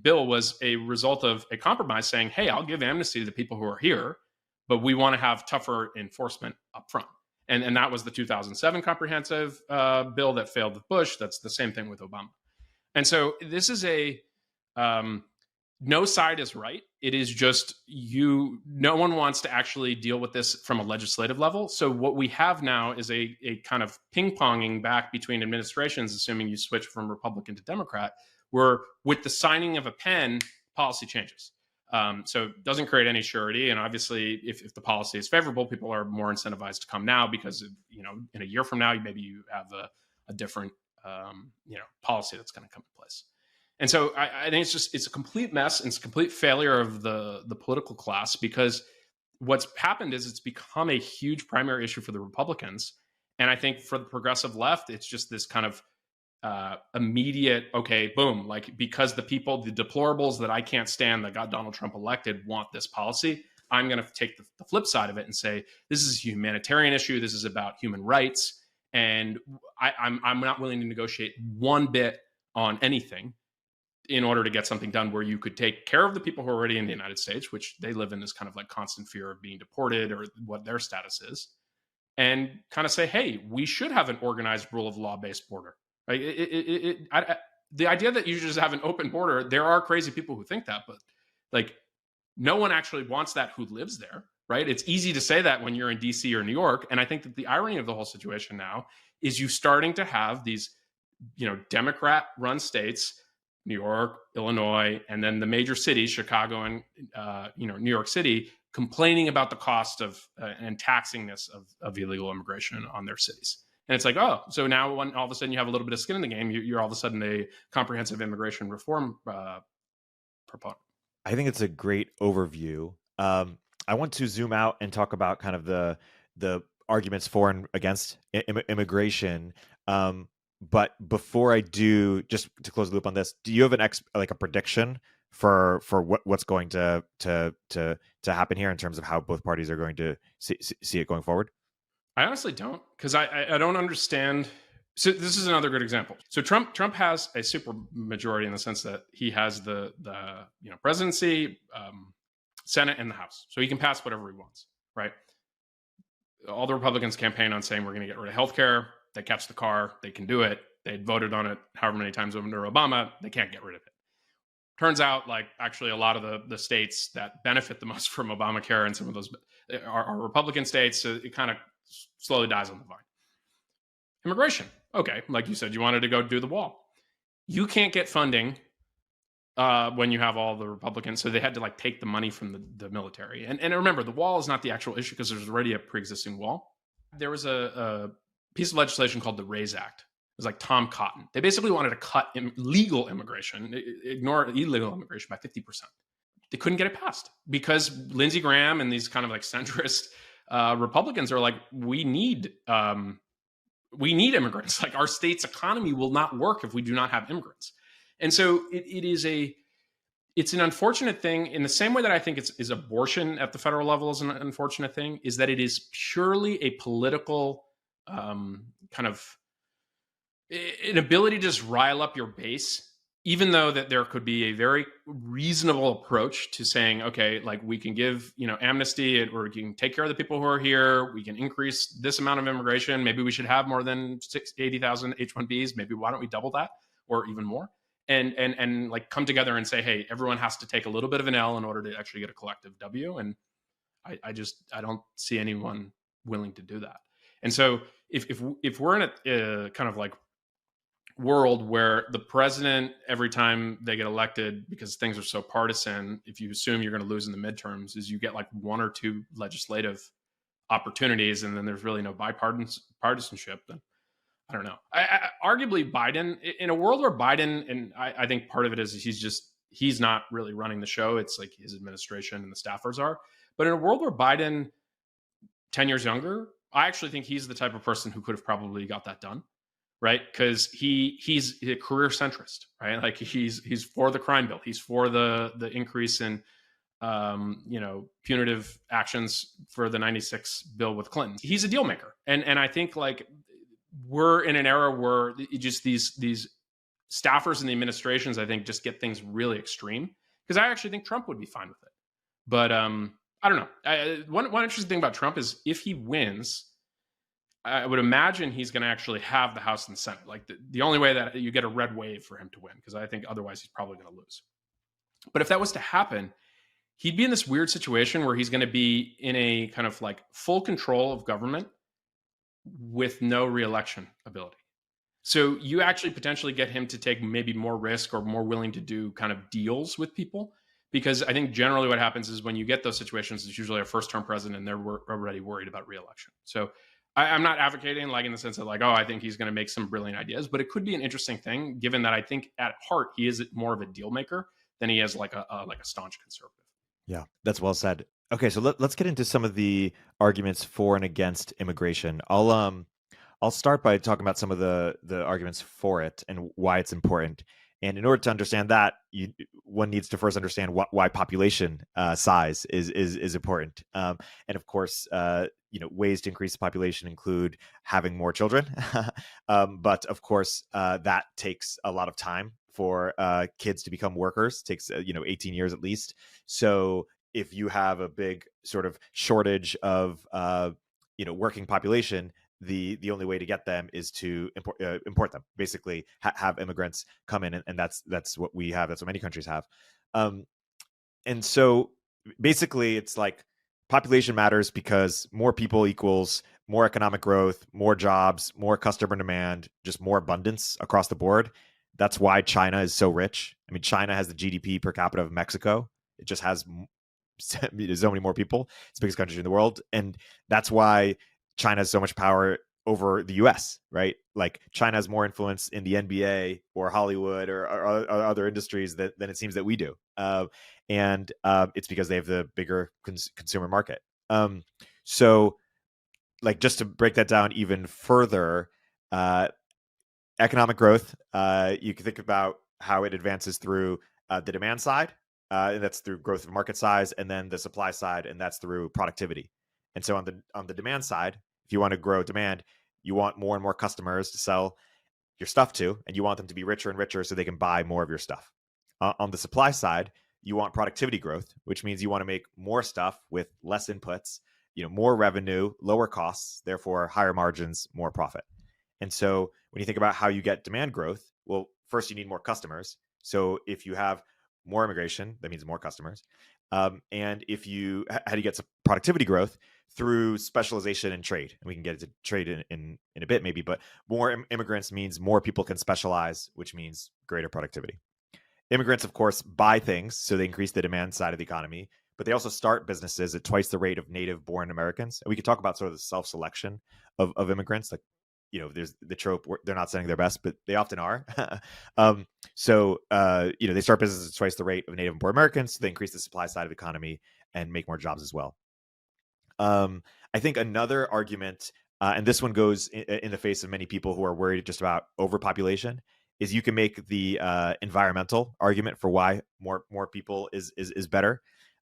bill was a result of a compromise saying, hey, I'll give amnesty to the people who are here, but we want to have tougher enforcement up front. And that was the 2007 comprehensive bill that failed with Bush. That's the same thing with Obama. And so this is no side is right. It is just no one wants to actually deal with this from a legislative level. So what we have now is a kind of ping-ponging back between administrations, assuming you switch from Republican to Democrat, where with the signing of a pen, policy changes. So it doesn't create any surety. And obviously, if the policy is favorable, people are more incentivized to come now because, in a year from now, maybe you have a different, policy that's going to come in place. And so I think it's a complete mess, and it's a complete failure of the political class, because what's happened is it's become a huge primary issue for the Republicans. And I think for the progressive left, it's just this kind of immediate, okay, boom, like, because the deplorables that I can't stand that got Donald Trump elected want this policy, I'm going to take the flip side of it and say, this is a humanitarian issue. This is about human rights. And I'm not willing to negotiate one bit on anything in order to get something done where you could take care of the people who are already in the United States, which they live in this kind of like constant fear of being deported or what their status is. and kind of say, hey, we should have an organized rule of law based border. Right? The idea that you should just have an open border, there are crazy people who think that, but like no one actually wants that who lives there, right? It's easy to say that when you're in DC or New York. And I think that the irony of the whole situation now is you starting to have these, Democrat run states, New York, Illinois, and then the major cities, Chicago and, New York City, complaining about the cost of and taxingness of illegal immigration on their cities. And it's like, oh, so now when all of a sudden you have a little bit of skin in the game, you're all of a sudden a comprehensive immigration reform proponent. I think it's a great overview. I want to zoom out and talk about kind of the arguments for and against immigration. But before I do, just to close the loop on this, do you have a prediction for what's going to happen here in terms of how both parties are going to see it going forward? I honestly don't, because I don't understand. So this is another good example. So Trump has a super majority in the sense that he has the presidency, Senate, and the House, so he can pass whatever he wants, right? All the Republicans campaign on saying we're going to get rid of healthcare. They catch the car, they can do it. They voted on it however many times under Obama. They can't get rid of it. Turns out, like, actually a lot of the states that benefit the most from Obamacare, and some of those are Republican states. So it kind of slowly dies on the vine. Immigration. Okay, like you said, you wanted to go do the wall. You can't get funding when you have all the Republicans, so they had to take the money from the military. And remember, the wall is not the actual issue because there's already a pre-existing wall. There was a piece of legislation called the RAISE Act. It was like Tom Cotton. They basically wanted to cut legal immigration, ignore illegal immigration by 50%. They couldn't get it passed because Lindsey Graham and these kind of centrist Republicans are like, we need immigrants. Like, our state's economy will not work if we do not have immigrants. And so it's an unfortunate thing, in the same way that I think is abortion at the federal level is an unfortunate thing, is that it is purely a political kind of an ability to just rile up your base, even though that there could be a very reasonable approach to saying, okay, we can give, amnesty, or we can take care of the people who are here. We can increase this amount of immigration. Maybe we should have more than 80,000 H-1Bs. Maybe why don't we double that or even more? And come together and say, hey, everyone has to take a little bit of an L in order to actually get a collective W. And I don't see anyone willing to do that. And so if we're in a kind of world where the president, every time they get elected, because things are so partisan, if you assume you're going to lose in the midterms, is you get one or two legislative opportunities, and then there's really no bipartisanship, then I don't know. Arguably Biden, in a world where Biden, and I think part of it is he's not really running the show. It's his administration and the staffers are. But in a world where Biden, 10 years younger, I actually think he's the type of person who could have probably got that done, right? Because he's a career centrist, right? He's for the crime bill. He's for the increase in punitive actions for the 96 bill with Clinton. He's a deal maker. And I think we're in an era where just these staffers and the administrations, I think, just get things really extreme, because I actually think Trump would be fine with it. But I don't know. One interesting thing about Trump is if he wins, I would imagine he's going to actually have the House and the Senate. The only way that you get a red wave for him to win, because I think otherwise he's probably going to lose. But if that was to happen, he'd be in this weird situation where he's going to be in a kind of full control of government with no reelection ability. So you actually potentially get him to take maybe more risk or more willing to do kind of deals with people. Because I think generally what happens is when you get those situations, it's usually a first-term president and they're already worried about reelection. So I'm not advocating in the sense of I think he's going to make some brilliant ideas, but it could be an interesting thing, given that I think at heart he is more of a deal maker than he is a staunch conservative. Yeah, that's well said. Okay, so let's get into some of the arguments for and against immigration. I'll start by talking about some of the arguments for it and why it's important. And in order to understand that, one needs to first understand why population size is important. And of course, ways to increase the population include having more children. But of course, that takes a lot of time for kids to become workers. It takes 18 years at least. So if you have a big sort of shortage of working population, the only way to get them is to import them. Basically, have immigrants come in, and that's what we have. That's what many countries have. And so basically, it's like population matters because more people equals more economic growth, more jobs, more customer demand, just more abundance across the board. That's why China is so rich. I mean, China has the GDP per capita of Mexico. It just has so many more people. It's the biggest country in the world. And that's why China has so much power over the US, right? Like China has more influence in the NBA or Hollywood or other industries than it seems that we do. And it's because they have the bigger consumer market. So, like, just to break that down even further, economic growth, you can think about how it advances through the demand side, and that's through growth of market size, and then the supply side, and that's through productivity. And so on the demand side, if you want to grow demand, you want more and more customers to sell your stuff to, and you want them to be richer and richer so they can buy more of your stuff. On the supply side, you want productivity growth, which means you want to make more stuff with less inputs, more revenue, lower costs, therefore higher margins, more profit. And so when you think about how you get demand growth, well, first you need more customers. So if you have more immigration, that means more customers. And how do you get some productivity growth? Through specialization in trade. And we can get into trade in a bit maybe, but more immigrants means more people can specialize, which means greater productivity. Immigrants, of course, buy things, so they increase the demand side of the economy, but they also start businesses at twice the rate of native-born Americans. And we could talk about sort of the self-selection of immigrants. Like, there's the trope where they're not sending their best, but they often are. So they start businesses at twice the rate of native-born Americans, so they increase the supply side of the economy and make more jobs as well. I think another argument, and this one goes in the face of many people who are worried just about overpopulation, is you can make the environmental argument for why more people is better,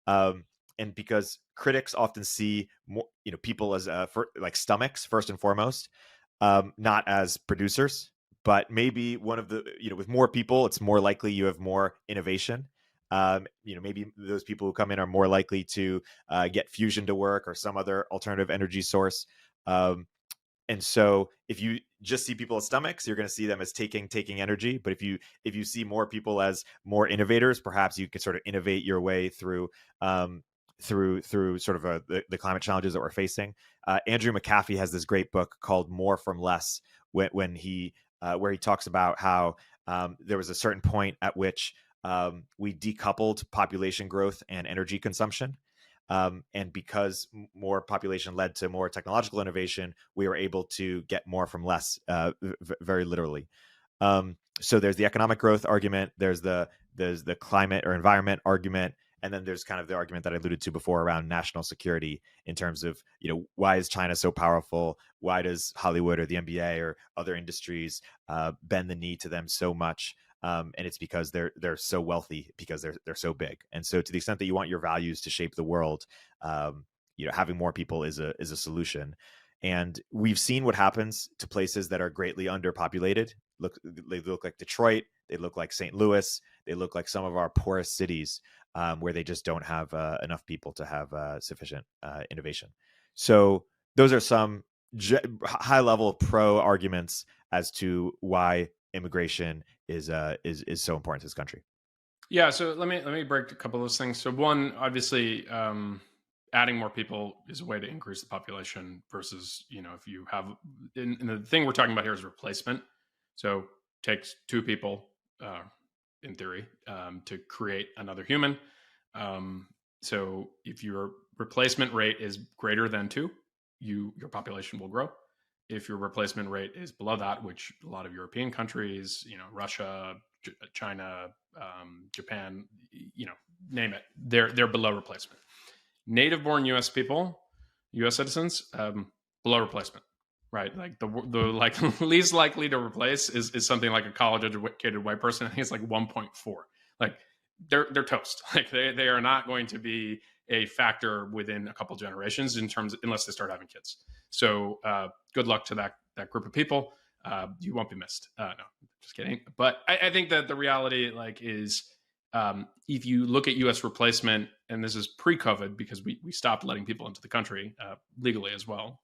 and because critics often see more people as like stomachs first and foremost, not as producers. But maybe one of the with more people, it's more likely you have more innovation. Maybe those people who come in are more likely to get fusion to work or some other alternative energy source. And so if you just see people as stomachs, you're going to see them as taking energy. But if you see more people as more innovators, perhaps you could sort of innovate your way through sort of the climate challenges that we're facing. Andrew McAfee has this great book called More from Less, where he talks about how there was a certain point at which we decoupled population growth and energy consumption. And because more population led to more technological innovation, we were able to get more from less, very literally. So there's the economic growth argument, there's the climate or environment argument, and then there's kind of the argument that I alluded to before around national security in terms of, why is China so powerful? Why does Hollywood or the NBA or other industries bend the knee to them so much? And it's because they're so wealthy, because they're so big. And so to the extent that you want your values to shape the world, having more people is a solution. And we've seen what happens to places that are greatly underpopulated. They look like Detroit, they look like St. Louis, they look like some of our poorest cities, where they just don't have enough people to have sufficient innovation. So those are some high level pro arguments as to why immigration is so important to this country. Yeah, so let me break a couple of those things. So one, obviously, adding more people is a way to increase the population versus, if you have, and the thing we're talking about here is replacement. So takes two people, in theory, to create another human. So if your replacement rate is greater than 2, your population will grow. If your replacement rate is below that, which a lot of European countries, Russia, China, Japan, name it, they're below replacement. Native-born U.S. people, U.S. citizens, below replacement, right? Like the least likely to replace is something like a college-educated white person. I think it's like 1.4. Like they're toast. Like they are not going to be a factor within a couple generations unless they start having kids. So good luck to that group of people. You won't be missed. No, just kidding. But I think that the reality is if you look at U.S. replacement, and this is pre-COVID because we stopped letting people into the country legally as well.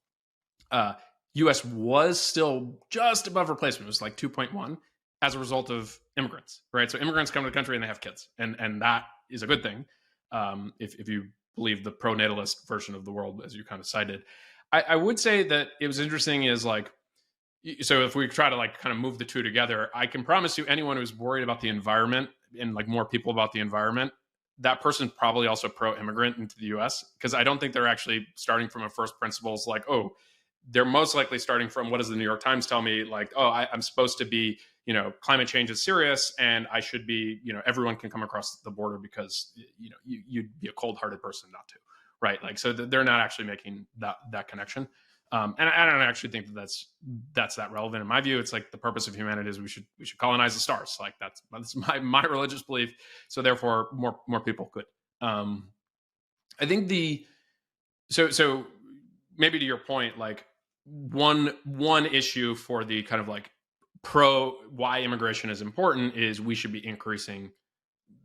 US was still just above replacement. It was like 2.1 as a result of immigrants, right? So immigrants come to the country and they have kids, and that is a good thing, if you believe the pro-natalist version of the world, as you kind of cited. I would say that it was interesting is like, so if we try to like kind of move the two together, I can promise you anyone who's worried about the environment and like more people about the environment, that person's probably also pro-immigrant into the US, because I don't think they're actually starting from a first principles like, oh, they're most likely starting from, what does the New York Times tell me? Like, oh, I'm supposed to be, climate change is serious and I should be, everyone can come across the border because, you'd be a cold-hearted person not to, right? Like, so they're not actually making that connection. And I don't actually think that's that relevant. In my view, it's like the purpose of humanity is we should colonize the stars. Like that's my religious belief. So therefore, more people could. I think so maybe to your point, like one issue for the kind of like why immigration is important is we should be increasing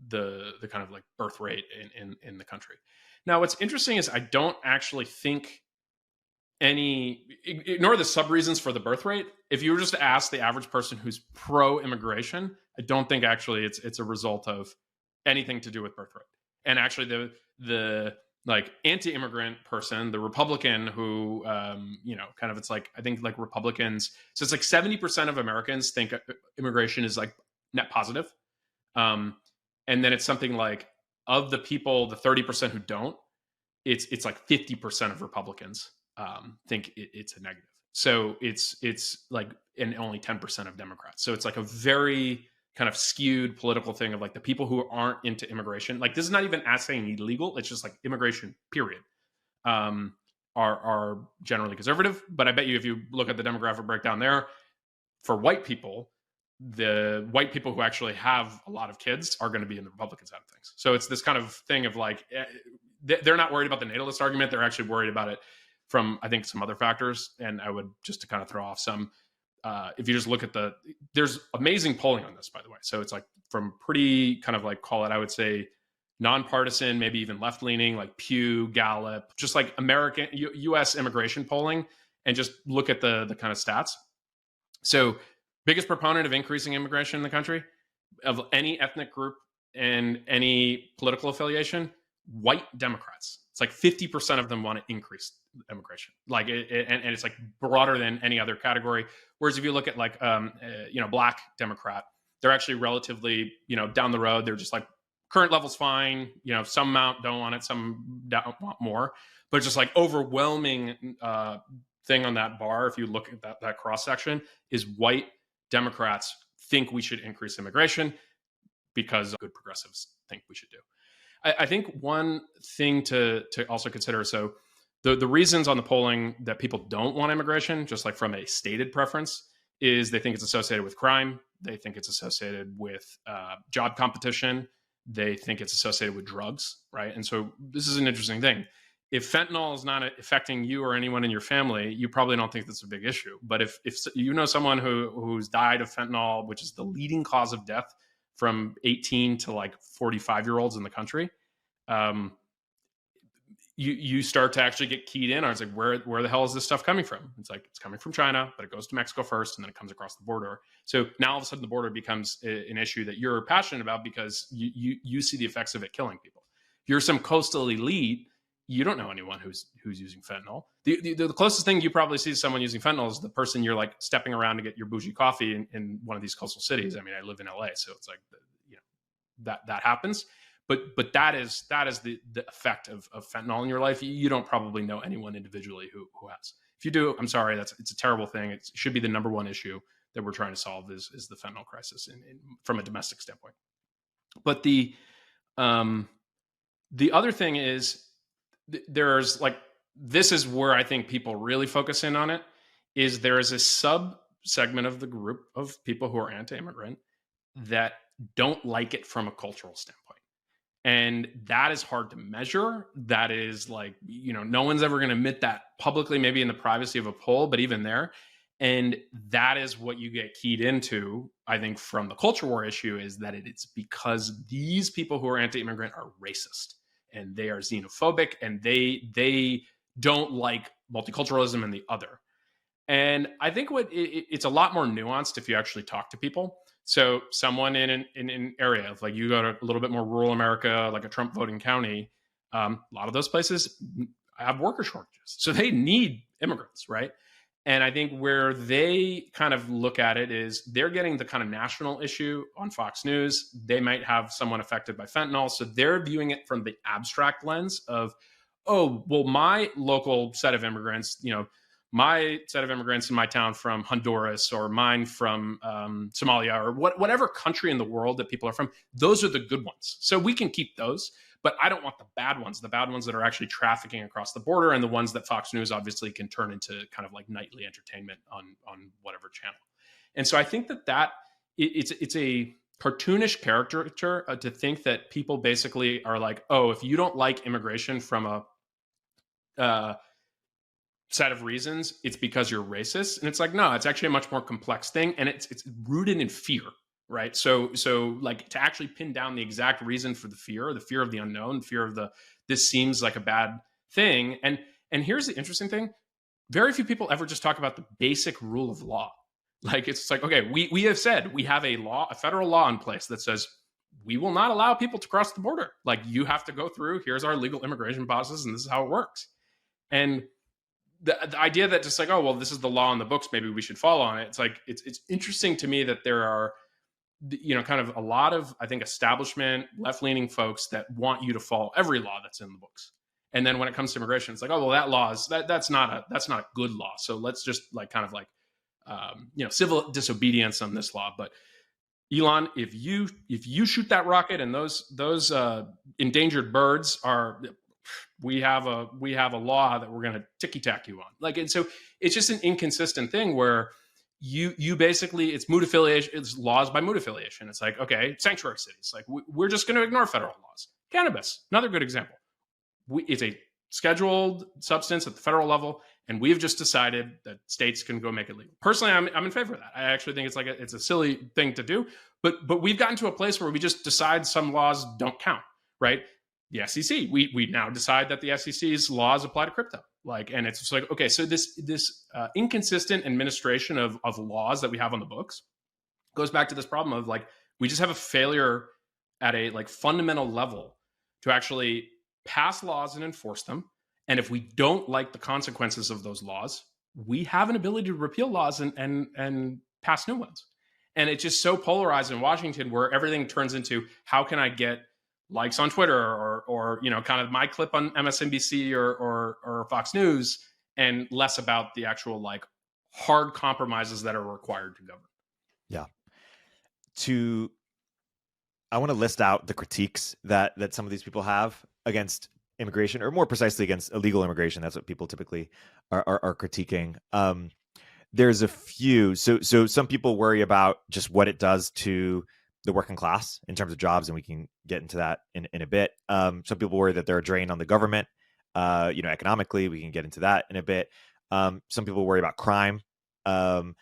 the kind of like birth rate in the country. Now, what's interesting is I don't actually think ignore the sub reasons for the birth rate. If you were just to ask the average person who's pro immigration, I don't think actually it's a result of anything to do with birth rate. And actually the like anti-immigrant person, the Republican who, kind of, it's like, I think like Republicans, so it's like 70% of Americans think immigration is like net positive. And then it's something like, of the people, the 30% who don't, it's like 50% of Republicans think it's a negative. So it's like, and only 10% of Democrats. So it's like a very kind of skewed political thing of like the people who aren't into immigration. Like this is not even asking illegal. It's just like immigration, period, are generally conservative. But I bet you if you look at the demographic breakdown there, for white people, the white people who actually have a lot of kids are going to be in the Republican side of things. So it's this kind of thing of like, they're not worried about the natalist argument. They're actually worried about it from, I think, some other factors. And I would just to kind of throw off some, if you just look at there's amazing polling on this, by the way. So it's like from pretty kind of like, call it, I would say, nonpartisan, maybe even left-leaning, like Pew, Gallup, just like American, U.S. immigration polling, and just look at the kind of stats. So biggest proponent of increasing immigration in the country, of any ethnic group and any political affiliation, white Democrats. It's like 50% of them want to increase immigration, like and it's like broader than any other category. Whereas if you look at like Black Democrat, they're actually relatively down the road. They're just like current level's fine. Some amount don't want it, some don't want more. But just like overwhelming thing on that bar, if you look at that cross section, is white Democrats think we should increase immigration because good progressives think we should do. I think one thing to also consider, so the reasons on the polling that people don't want immigration, just like from a stated preference, is they think it's associated with crime. They think it's associated with job competition. They think it's associated with drugs, right? And so this is an interesting thing. If fentanyl is not affecting you or anyone in your family, you probably don't think that's a big issue. But if you know someone who's died of fentanyl, which is the leading cause of death from 18 to like 45-year-olds in the country, you start to actually get keyed in on, it's like, where the hell is this stuff coming from? It's like, it's coming from China, but it goes to Mexico first, and then it comes across the border. So now all of a sudden the border becomes an issue that you're passionate about because you see the effects of it killing people. If you're some coastal elite, you don't know anyone who's using fentanyl. The closest thing you probably see to someone using fentanyl is the person you're like stepping around to get your bougie coffee in one of these coastal cities. I mean, I live in LA, so it's like, that happens. But that is the effect of fentanyl in your life. You don't probably know anyone individually who has. If you do, I'm sorry, it's a terrible thing. It should be the number one issue that we're trying to solve is the fentanyl crisis from a domestic standpoint. But the other thing is, there's like, this is where I think people really focus in on it, is there is a sub segment of the group of people who are anti-immigrant that don't like it from a cultural standpoint. And that is hard to measure. That is like, no one's ever going to admit that publicly, maybe in the privacy of a poll, but even there. And that is what you get keyed into, I think, from the culture war issue, is that it's because these people who are anti-immigrant are racist and they are xenophobic and they don't like multiculturalism and the other. And I think it's a lot more nuanced if you actually talk to people. So someone in an area, like you go to a little bit more rural America, like a Trump voting county, a lot of those places have worker shortages. So they need immigrants, right? And I think where they kind of look at it is they're getting the kind of national issue on Fox News. They might have someone affected by fentanyl. So they're viewing it from the abstract lens of, oh, well, my local set of immigrants, my set of immigrants in my town from Honduras or mine from Somalia or whatever country in the world that people are from, those are the good ones. So we can keep those, but I don't want the bad ones that are actually trafficking across the border and the ones that Fox News obviously can turn into kind of like nightly entertainment on whatever channel. And so I think that it's a cartoonish caricature to think that people basically are like, oh, if you don't like immigration from a set of reasons, it's because you're racist. And it's like, no, it's actually a much more complex thing. And it's rooted in fear, right? So like to actually pin down the exact reason for the fear of the unknown, fear of this seems like a bad thing. And here's the interesting thing. Very few people ever just talk about the basic rule of law. Like, it's like, okay, we have said we have a federal law in place that says we will not allow people to cross the border. Like, you have to go through, here's our legal immigration process, and this is how it works. And the idea that just like, oh, well, this is the law in the books, maybe we should follow on it. It's like, it's interesting to me that there are, kind of a lot of, I think, establishment, left-leaning folks that want you to follow every law that's in the books. And then when it comes to immigration, it's like, oh, well, that law is that's not a good law. So let's just like kind of like, civil disobedience on this law. But Elon, if you shoot that rocket and those endangered birds are, we have a law that we're going to ticky tack you on. Like, and so it's just an inconsistent thing where you basically, it's mood affiliation, it's laws by mood affiliation. It's like, okay, sanctuary cities, like we're just going to ignore federal laws. Cannabis, another good example. It's a scheduled substance at the federal level, and we've just decided that states can go make it legal. Personally, I'm in favor of that. I actually think it's like it's a silly thing to do, but we've gotten to a place where we just decide some laws don't count, right? The SEC, we now decide that the SEC's laws apply to crypto. Like, and it's just like, okay, so this inconsistent administration of laws that we have on the books goes back to this problem of like, we just have a failure at a like fundamental level to actually pass laws and enforce them. And if we don't like the consequences of those laws, we have an ability to repeal laws and pass new ones. And it's just so polarized in Washington where everything turns into, how can I get likes on Twitter or kind of my clip on MSNBC or Fox News, and less about the actual like hard compromises that are required to govern. Yeah. I want to list out the critiques that some of these people have against immigration, or more precisely against illegal immigration. That's what people typically are critiquing. There's a few. So some people worry about just what it does to the working class in terms of jobs, and we can get into that in a bit. Some people worry that they're a drain on the government, economically. We can get into that in a bit. Some people worry about crime. They're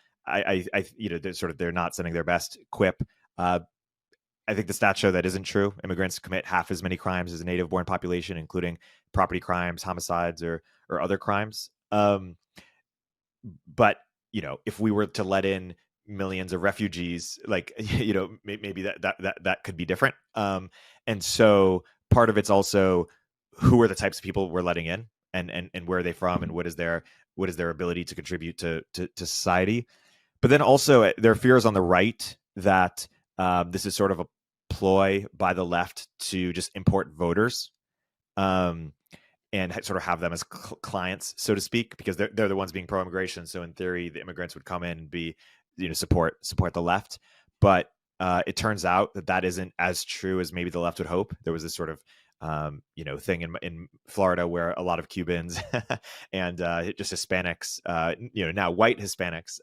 not sending their best quip. I think the stats show that isn't true. Immigrants commit half as many crimes as a native-born population, including property crimes, homicides, or other crimes. But if we were to let in millions of refugees, like maybe that could be different. And so part of it's also who are the types of people we're letting in, and where are they from, and what is their ability to contribute to society. But then also there are fears on the right that this is sort of a ploy by the left to just import voters, and sort of have them as clients, so to speak, because they're the ones being pro-immigration. So in theory, the immigrants would come in and be support the left. But it turns out that isn't as true as maybe the left would hope. There was this sort of thing in Florida where a lot of Cubans and just Hispanics, now white Hispanics,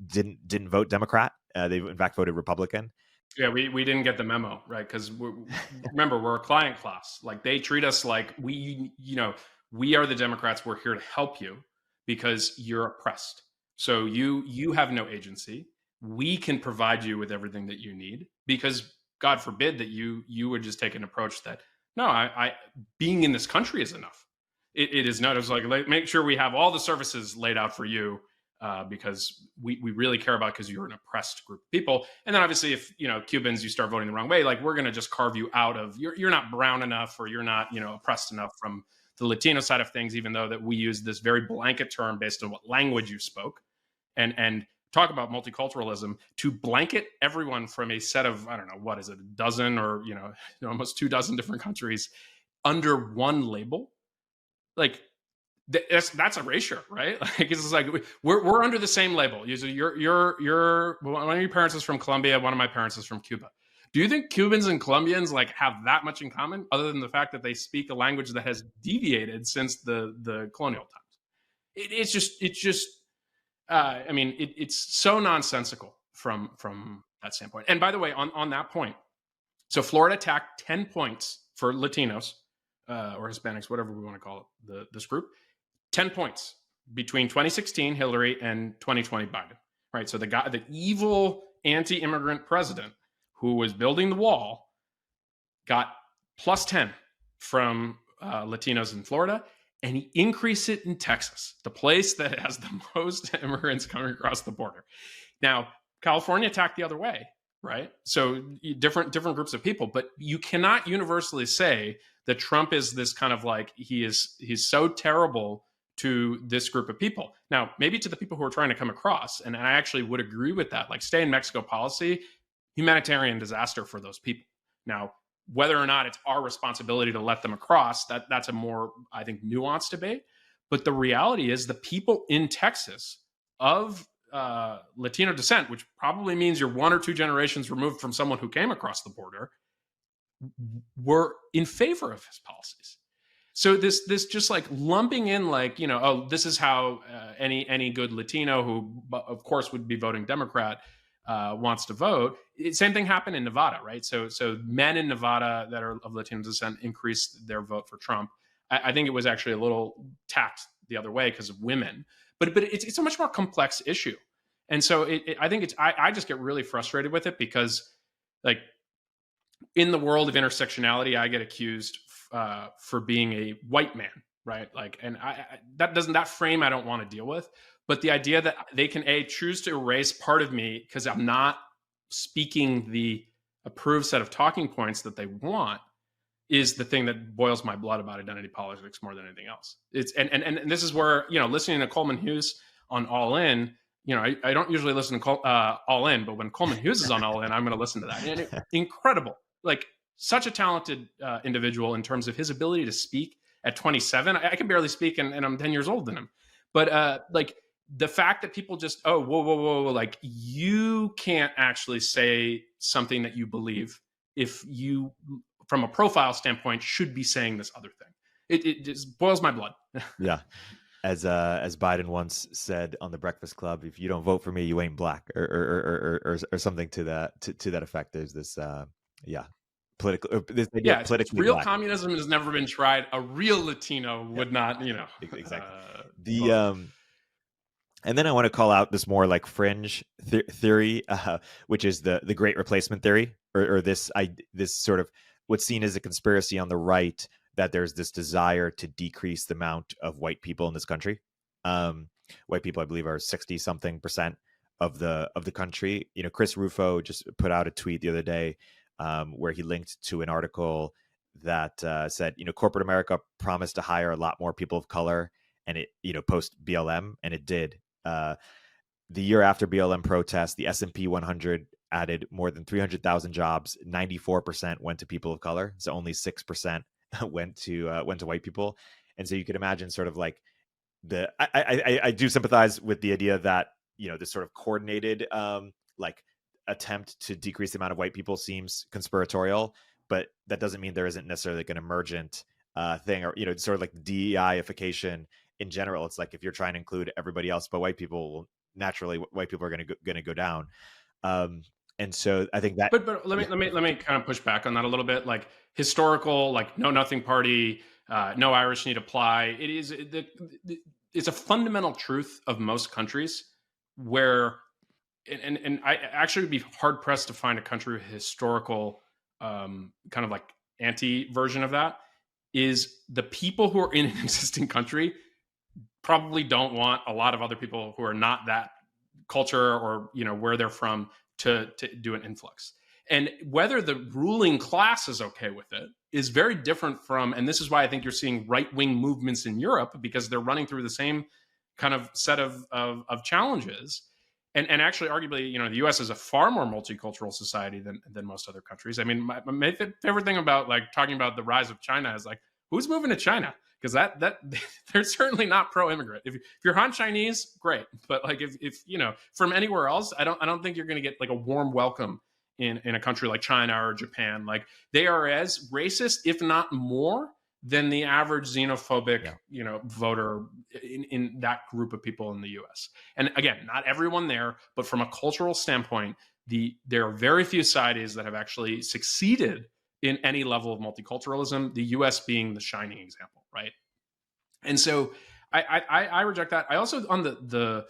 didn't vote Democrat. They in fact voted Republican. Yeah, we didn't get the memo, right? Because remember, we're a client class. Like, they treat us like we are the Democrats. We're here to help you because you're oppressed. So you have no agency. We can provide you with everything that you need, because God forbid that you would just take an approach that, no, I being in this country is enough. it is not. It's like make sure we have all the services laid out for you because we really care about because you're an oppressed group of people. And then obviously, if Cubans, you start voting the wrong way, like we're going to just carve you out of you're not brown enough or you're not oppressed enough from the Latino side of things, even though that we use this very blanket term based on what language you spoke, and talk about multiculturalism to blanket everyone from a set of, I don't know, what is it, a dozen or almost 24 different countries under one label. Like that's erasure, right? Like it's like we're under the same label. You're one of your parents is from Colombia, one of my parents is from Cuba. Do you think Cubans and Colombians like have that much in common, other than the fact that they speak a language that has deviated since the colonial times? It's just. I mean, it's so nonsensical from that standpoint. And by the way, on that point, so Florida tacked 10 points for Latinos or Hispanics, whatever we want to call it, this group. 10 points between 2016 Hillary and 2020 Biden, right? So the evil anti-immigrant president who was building the wall got plus 10 from Latinos in Florida, and he increased it in Texas, the place that has the most immigrants coming across the border. Now, California attacked the other way, right? So different groups of people, but you cannot universally say that Trump is this kind of like he's so terrible to this group of people. Now, maybe to the people who are trying to come across, and I actually would agree with that, like stay in Mexico policy, humanitarian disaster for those people. Now, whether or not it's our responsibility to let them across, that's a more, I think, nuanced debate. But the reality is the people in Texas of Latino descent, which probably means you're 1 or 2 generations removed from someone who came across the border, were in favor of his policies. So this just like lumping in like, oh, this is how any good Latino who, of course, would be voting Democrat wants to vote. Same thing happened in Nevada, right? So men in Nevada that are of Latino descent increased their vote for Trump. I think it was actually a little tacked the other way because of women, but it's a much more complex issue. And so I think I just get really frustrated with it because like in the world of intersectionality, I get accused for being a white man, right? Like, and that frame I don't want to deal with. But the idea that they can choose to erase part of me because I'm not speaking the approved set of talking points that they want is the thing that boils my blood about identity politics more than anything else. It's and this is where listening to Coleman Hughes on All In. I don't usually listen to All In, but when Coleman Hughes is on All In, I'm going to listen to that. And incredible, like such a talented individual in terms of his ability to speak at 27. I can barely speak, and I'm 10 years older than him. But like the fact that people just, oh, whoa, like you can't actually say something that you believe if you, from a profile standpoint, should be saying this other thing. It just boils my blood. Yeah. As Biden once said on the Breakfast Club, if you don't vote for me, you ain't black, or something to that effect. There's this political this idea of politically real black. Communism has never been tried. A real Latino would not, exactly. And then I want to call out this more like fringe theory, which is the Great Replacement theory, or this sort of what's seen as a conspiracy on the right, that there's this desire to decrease the amount of white people in this country. White people, I believe, are 60-something% of the country. Chris Rufo just put out a tweet the other day where he linked to an article that said, corporate America promised to hire a lot more people of color, and it, post BLM, and it did. The year after BLM protests, the S&P 100 added more than 300,000 jobs. 94% went to people of color, so only 6% went to white people. And so you could imagine sort of like I do sympathize with the idea that this sort of coordinated like attempt to decrease the amount of white people seems conspiratorial, but that doesn't mean there isn't necessarily like an emergent thing, or sort of like DEI-ification in general. It's like if you're trying to include everybody else but white people, well, naturally white people are going to go down. And so I think that. But let me kind of push back on that a little bit. Like historical, like Know Nothing Party, no Irish need apply. It's a fundamental truth of most countries where, and I actually would be hard pressed to find a country with historical kind of like anti version of that. is the people who are in an existing country probably don't want a lot of other people who are not that culture or, you know, where they're from to do an influx. And whether the ruling class is okay with it is very different from, and this is why I think you're seeing right-wing movements in Europe, because they're running through the same kind of set of challenges. And actually, arguably, you know, the U.S. is a far more multicultural society than most other countries. I mean, my favorite thing about like talking about the rise of China is like, who's moving to China? Because that they're certainly not pro-immigrant. If you're Han Chinese, great, but like if you know, from anywhere else, I don't think you're going to get like a warm welcome in a country like China or Japan. Like they are as racist, if not more, than the average xenophobic, you know, voter in that group of people in the U.S. And again, not everyone there, but from a cultural standpoint, there are very few societies that have actually succeeded in any level of multiculturalism, the U.S. being the shining example, right? And so I reject that. I also, on the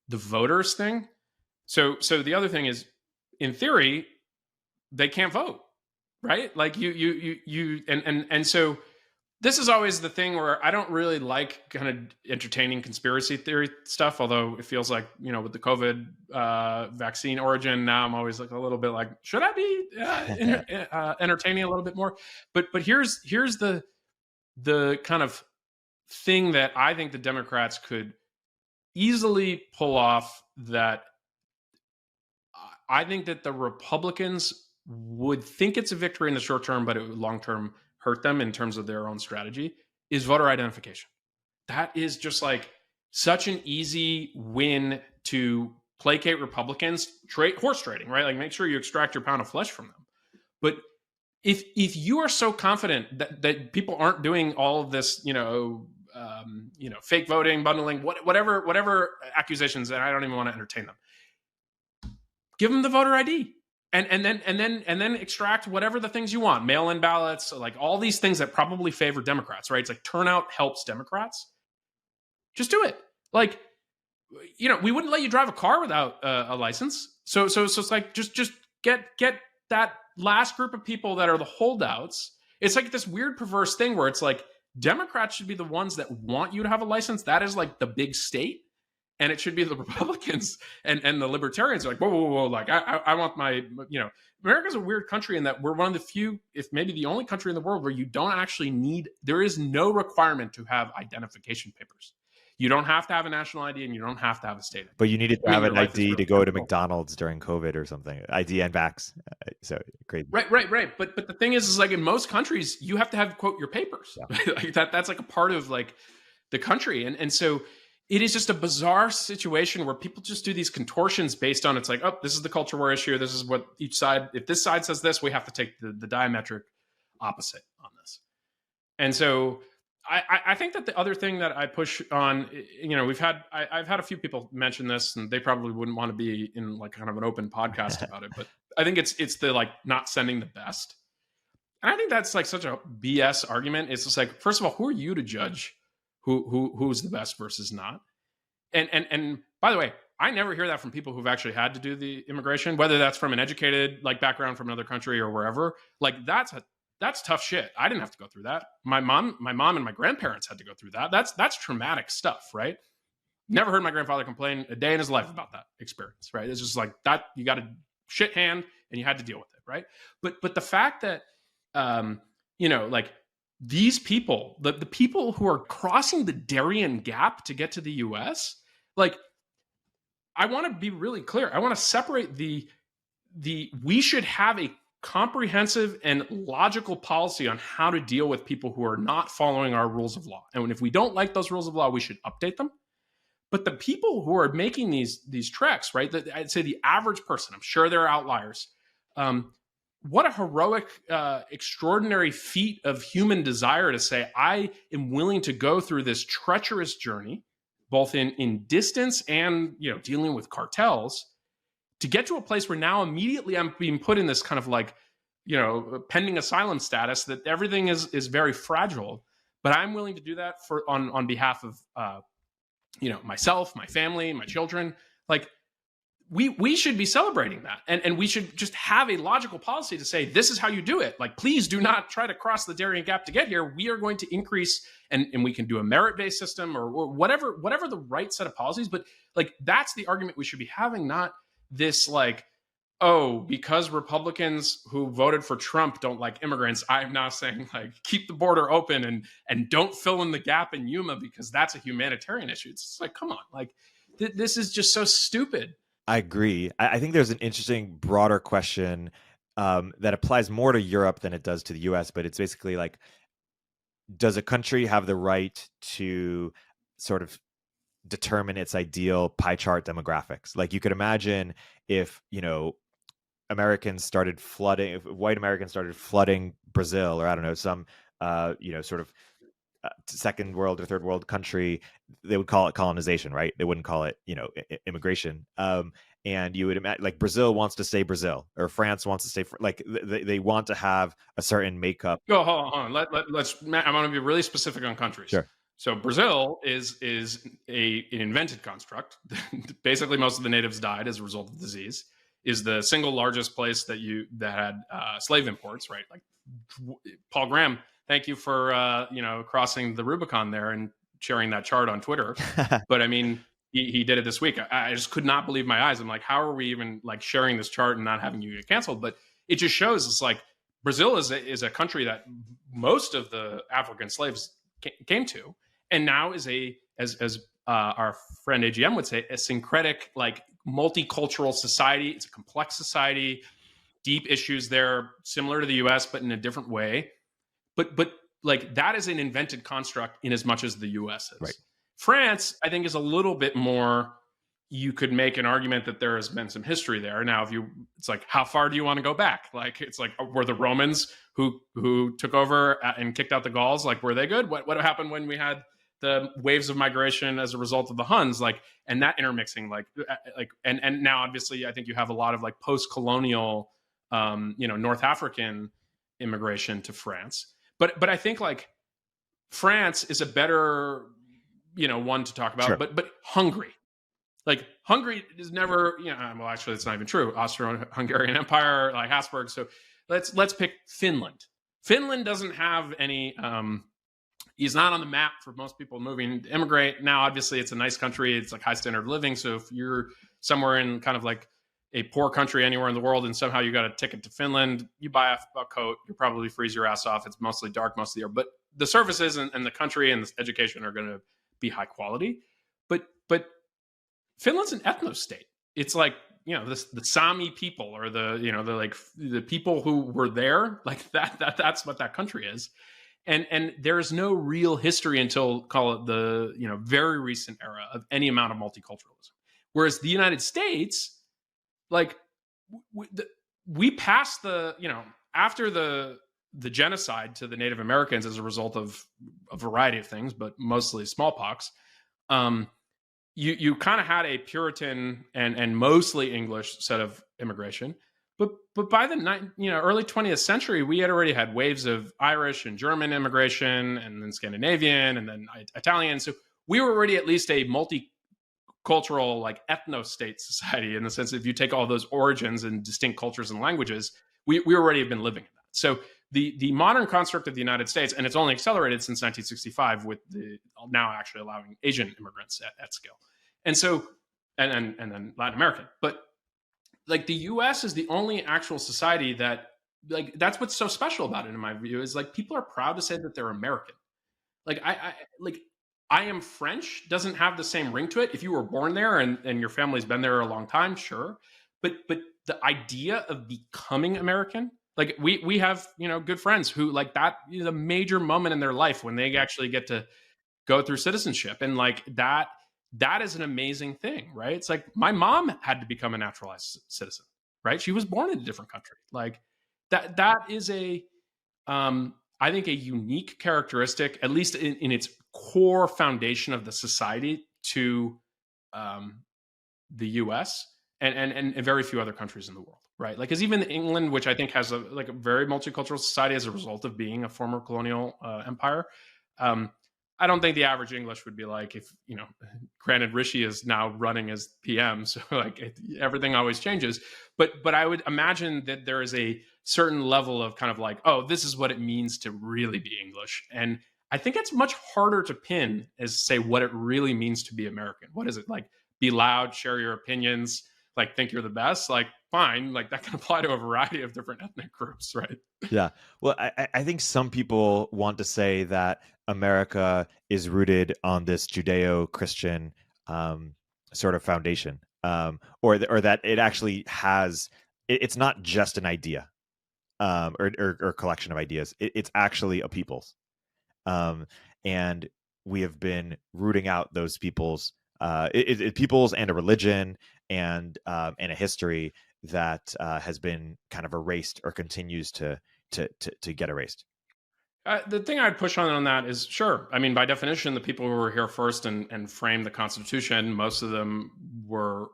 voters thing, so the other thing is, in theory, they can't vote, right? Like and so this is always the thing where I don't really like kind of entertaining conspiracy theory stuff, although it feels like, you know, with the COVID vaccine origin, now I'm always like a little bit like, should I be entertaining a little bit more? But here's the kind of thing that I think the Democrats could easily pull off, that I think that the Republicans would think it's a victory in the short term, but it would long term hurt them in terms of their own strategy, is voter identification. That is just like such an easy win to placate Republicans, horse trading, right? Like make sure you extract your pound of flesh from them. But if you are so confident that people aren't doing all of this, fake voting, bundling, whatever accusations, that I don't even want to entertain them, give them the voter ID. And then extract whatever the things you want, mail-in ballots, like all these things that probably favor Democrats, right? It's like turnout helps Democrats. Just do it. Like, you know, we wouldn't let you drive a car without a license. So it's like just get that last group of people that are the holdouts. It's like this weird perverse thing where it's like Democrats should be the ones that want you to have a license. That is like the big state. And it should be the Republicans and the libertarians are like, whoa. Like, I want my, you know, America's a weird country in that we're one of the few, if maybe the only country in the world where you don't actually there is no requirement to have identification papers. You don't have to have a national ID and you don't have to have a state ID. But you needed to have an ID really to go to McDonald's during COVID or something. ID and vax. So crazy. Right. But the thing is like in most countries, you have to have, quote, your papers. Yeah. Like that's like a part of like the country. And so it is just a bizarre situation where people just do these contortions based on, it's like, oh, this is the culture war issue. This is what each side, if this side says this, we have to take the diametric opposite on this. And so I think that the other thing that I push on, you know, I've had a few people mention this, and they probably wouldn't want to be in like kind of an open podcast about it, but I think it's the like not sending the best. And I think that's like such a BS argument. It's just like, first of all, who are you to judge who's the best versus not? And by the way, I never hear that from people who've actually had to do the immigration, whether that's from an educated like background from another country or wherever. Like that's tough shit. I didn't have to go through that. My mom and my grandparents had to go through that. That's traumatic stuff, right? Never heard my grandfather complain a day in his life about that experience, right? It's just like that. You got a shit hand and you had to deal with it, right? But the fact that you know, like these people, the people who are crossing the Darien Gap to get to the US, like, I want to be really clear. I want to separate we should have a comprehensive and logical policy on how to deal with people who are not following our rules of law. And if we don't like those rules of law, we should update them. But the people who are making these treks, right? I'd say the average person, I'm sure there are outliers. What a heroic, extraordinary feat of human desire to say, I am willing to go through this treacherous journey, both in distance and, you know, dealing with cartels, to get to a place where now immediately I'm being put in this kind of like, you know, pending asylum status, that everything is very fragile. But I'm willing to do that on behalf of, you know, myself, my family, my children. Like, we should be celebrating that, and we should just have a logical policy to say this is how you do it. Like, please do not try to cross the Darien Gap to get here. We are going to increase, and we can do a merit-based system or whatever the right set of policies. But like, that's the argument we should be having, not this like, oh, because Republicans who voted for Trump don't like immigrants, I'm now saying like keep the border open and don't fill in the gap in Yuma because that's a humanitarian issue. It's like, come on, like this is just so stupid. I agree. I think there's an interesting broader question that applies more to Europe than it does to the US, but it's basically like, does a country have the right to sort of determine its ideal pie chart demographics? Like, you could imagine if, Americans started flooding, if white Americans started flooding Brazil, or I don't know, some, sort of second world or third world country, they would call it colonization, right? They wouldn't call it, immigration. And you would imagine, like, Brazil wants to stay Brazil, or France wants to stay, like, they want to have a certain makeup. Go, hold on. Let's. I want to be really specific on countries. Sure. So Brazil is an invented construct. Basically, most of the natives died as a result of disease. Is the single largest place that had slave imports, right? Like, Paul Graham, thank you for crossing the Rubicon there and sharing that chart on Twitter. But I mean, he did it this week. I just could not believe my eyes. I'm like, how are we even like sharing this chart and not having you get canceled? But it just shows it's like Brazil is a country that most of the African slaves came to, and now is as our friend AGM would say, a syncretic, like, multicultural society. It's a complex society, deep issues there, similar to the US, but in a different way. But like, that is an invented construct in as much as the US is. Right. France, I think, is a little bit more, you could make an argument that there has been some history there. Now, it's like, how far do you want to go back? Like, it's like, were the Romans who took over and kicked out the Gauls, like, were they good? What happened when we had the waves of migration as a result of the Huns, like, and that intermixing, and now obviously I think you have a lot of like post-colonial, North African immigration to France. But I think like France is a better, one to talk about. Sure. But Hungary is never, well, actually it's not even true. Austro-Hungarian Empire, like Habsburg. So let's pick Finland. Finland doesn't have any. He's not on the map for most people moving to immigrate. Now, obviously, it's a nice country. It's like high standard of living. So if you're somewhere in kind of like a poor country anywhere in the world and somehow you got a ticket to Finland, you buy a coat, you probably freeze your ass off. It's mostly dark most of the year. But the services and the country and the education are going to be high quality. But Finland's an ethno state. It's like, the Sami people, or the people who were there, like that's what that country is. And there is no real history until, call it the very recent era, of any amount of multiculturalism. Whereas the United States, like, we passed after the genocide to the Native Americans as a result of a variety of things, but mostly smallpox. You kind of had a Puritan and mostly English set of immigration. But by the early 20th century, we had already had waves of Irish and German immigration, and then Scandinavian, and then Italian. So we were already at least a multicultural, like, ethno-state society, in the sense that if you take all those origins and distinct cultures and languages, we already have been living in that. So the modern construct of the United States, and it's only accelerated since 1965 with the now actually allowing Asian immigrants at scale, and so and then Latin American, but like, the US is the only actual society that, like, that's what's so special about it, in my view, is like, people are proud to say that they're American. Like, I am French doesn't have the same ring to it. If you were born there and your family's been there a long time, sure. But the idea of becoming American, like, we have, good friends who, like, that is a major moment in their life when they actually get to go through citizenship. And like, that is an amazing thing, right? It's like, my mom had to become a naturalized citizen, right? She was born in a different country. Like, that is I think, a unique characteristic, at least in its core foundation of the society, to the US and very few other countries in the world, right? Like, because even England, which I think has a very multicultural society as a result of being a former colonial empire, I don't think the average English would be like, if, granted Rishi is now running as PM, so like everything always changes. But I would imagine that there is a certain level of kind of like, oh, this is what it means to really be English. And I think it's much harder to pin as say what it really means to be American. What is it like? Be loud, share your opinions, like think you're the best. Like fine, like that can apply to a variety of different ethnic groups, right? Yeah. Well, I think some people want to say that America is rooted on this Judeo-Christian sort of foundation, or that it actually has. It's not just an idea, or collection of ideas. It's actually a people's, and we have been rooting out those peoples, peoples and a religion and a history that has been kind of erased or continues to get erased. The thing I'd push on that is, sure. I mean, by definition, the people who were here first and framed the Constitution, most of them were,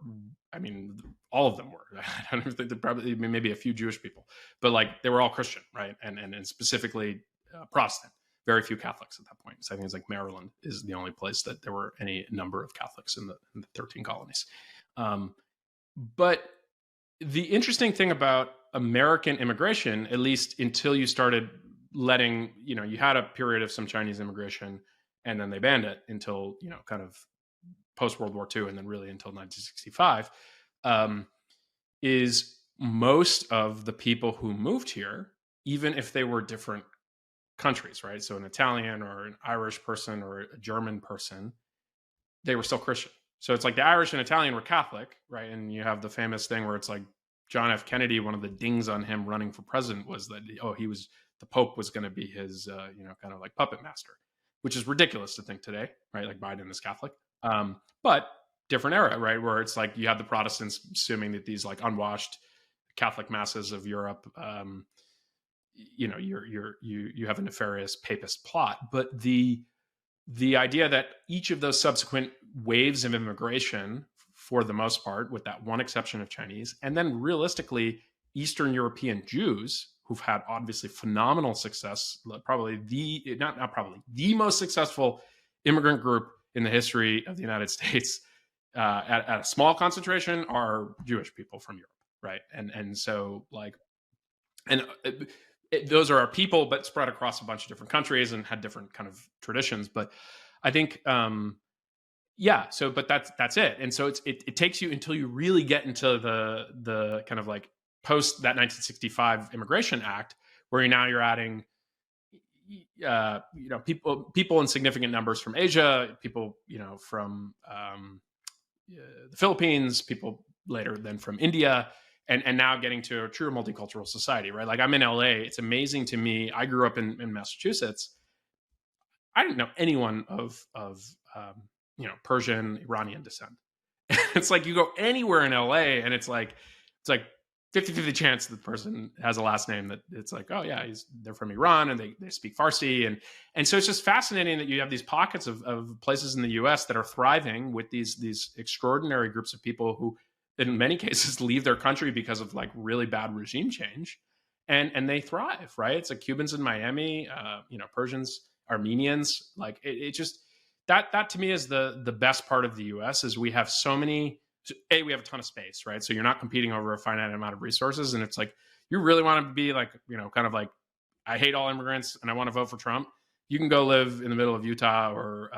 I mean, all of them were. I don't even think that probably maybe a few Jewish people, but like they were all Christian, right? And specifically Protestant. Very few Catholics at that point. So I think it's like Maryland is the only place that there were any number of Catholics in the 13 colonies. But the interesting thing about American immigration, at least until you started letting, you had a period of some Chinese immigration and then they banned it until, kind of post World War II and then really until 1965, is most of the people who moved here, even if they were different countries, right? So an Italian or an Irish person or a German person, they were still Christian. So it's like the Irish and Italian were Catholic, right? And you have the famous thing where it's like John F. Kennedy, one of the dings on him running for president was that, the Pope was going to be his, kind of like puppet master, which is ridiculous to think today, right? Like Biden is Catholic. But different era, right? Where it's like you have the Protestants assuming that these like unwashed Catholic masses of Europe, you have a nefarious papist plot. But the idea that each of those subsequent waves of immigration, for the most part, with that one exception of Chinese, and then realistically Eastern European Jews, who've had obviously phenomenal success, probably the most successful immigrant group in the history of the United States, at a small concentration, are Jewish people from Europe, right? And so like, and those are our people, but spread across a bunch of different countries and had different kind of traditions. But I think, so, but that's it. And so it takes you until you really get into the kind of like post that 1965 Immigration Act, where you're adding, people in significant numbers from Asia, people, from the Philippines, people later then from India, and now getting to a true multicultural society, right? Like I'm in LA. It's amazing to me. I grew up in Massachusetts. I didn't know anyone of Persian, Iranian descent. It's like you go anywhere in LA and it's like 50-50 chance that the person has a last name that it's like, oh yeah, they're from Iran and they speak Farsi. And so it's just fascinating that you have these pockets of places in the US that are thriving with these extraordinary groups of people who in many cases leave their country because of like really bad regime change, and they thrive, right? It's like Cubans in Miami, Persians, Armenians, like it just, that to me is the best part of the US is we have so many, we have a ton of space, right? So you're not competing over a finite amount of resources. And it's like, you really want to be like, kind of like, I hate all immigrants and I want to vote for Trump. You can go live in the middle of Utah or,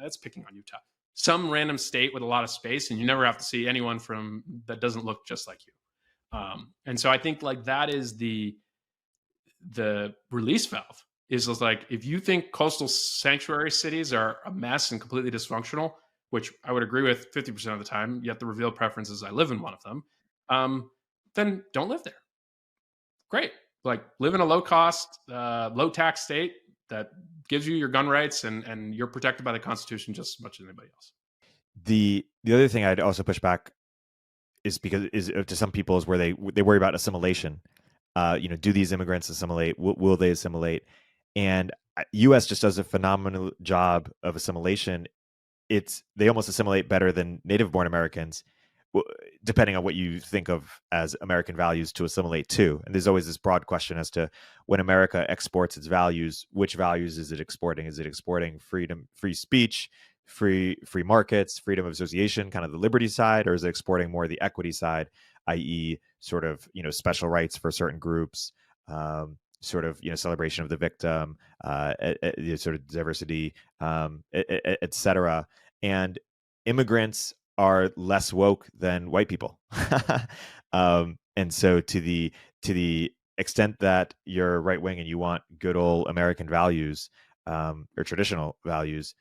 that's picking on Utah, some random state with a lot of space, and you never have to see anyone that doesn't look just like you. And so I think like that is the release valve is like, if you think coastal sanctuary cities are a mess and completely dysfunctional, which I would agree with 50% of the time, yet the revealed preference is I live in one of them, then don't live there. Great. Like live in a low cost, low tax state that gives you your gun rights and you're protected by the Constitution just as much as anybody else. The other thing I'd also push back is because to some people is where they worry about assimilation. Do these immigrants assimilate? Will they assimilate? And U.S. just does a phenomenal job of assimilation. They almost assimilate better than native-born Americans, depending on what you think of as American values to assimilate to. And there's always this broad question as to when America exports its values, which values is it exporting? Is it exporting freedom, free speech, free markets, freedom of association, kind of the liberty side, or is it exporting more the equity side, i.e., sort of special rights for certain groups, sort of celebration of the victim, sort of diversity, et cetera. And immigrants are less woke than white people. And so to the extent that you're right wing and you want good old American values, or traditional values,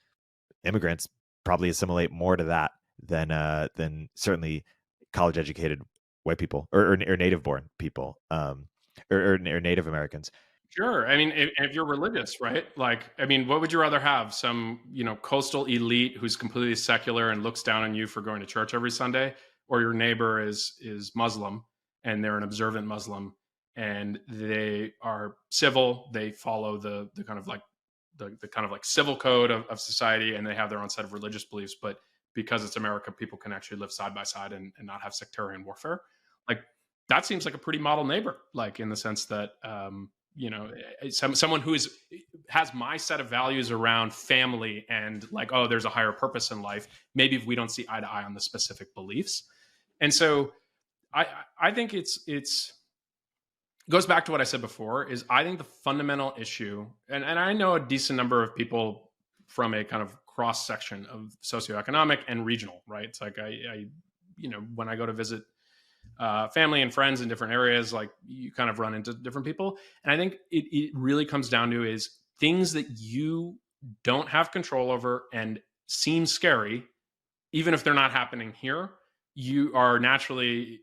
immigrants probably assimilate more to that than certainly college educated white people or native born people, or Native Americans. Sure. I mean, if you're religious, right? Like, I mean, what would you rather have? Some, coastal elite who's completely secular and looks down on you for going to church every Sunday, or your neighbor is Muslim and they're an observant Muslim and they are civil. They follow the kind of like the kind of like civil code of society, and they have their own set of religious beliefs. But because it's America, people can actually live side by side and not have sectarian warfare. Like, that seems like a pretty model neighbor, like in the sense that, someone who has my set of values around family and like, oh, there's a higher purpose in life. Maybe if we don't see eye to eye on the specific beliefs. And so I think it's goes back to what I said before, is I think the fundamental issue, and I know a decent number of people from a kind of cross section of socioeconomic and regional, right? It's like I when I go to visit family and friends in different areas, like you kind of run into different people. And I think it really comes down to is things that you don't have control over and seem scary, even if they're not happening here, you are naturally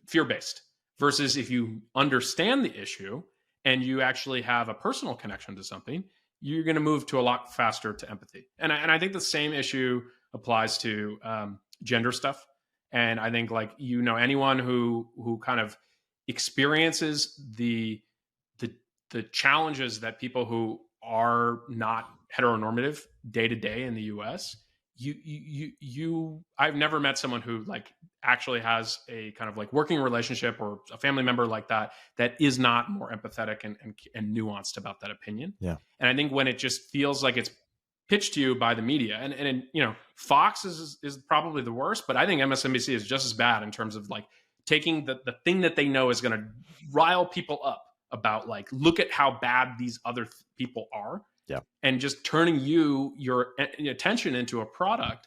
fear-based, versus if you understand the issue and you actually have a personal connection to something, you're going to move to a lot faster to empathy. And I think the same issue applies to gender stuff. And I think, like, anyone who kind of experiences the challenges that people who are not heteronormative day to day in the US, I've never met someone who like actually has a kind of like working relationship or a family member like that is not more empathetic and nuanced about that opinion. Yeah. And I think when it just feels like it's pitched to you by the media, and Fox is probably the worst, but I think MSNBC is just as bad in terms of like taking the thing that they know is going to rile people up about, like, look at how bad these other people are. Yeah. And just turning your attention into a product.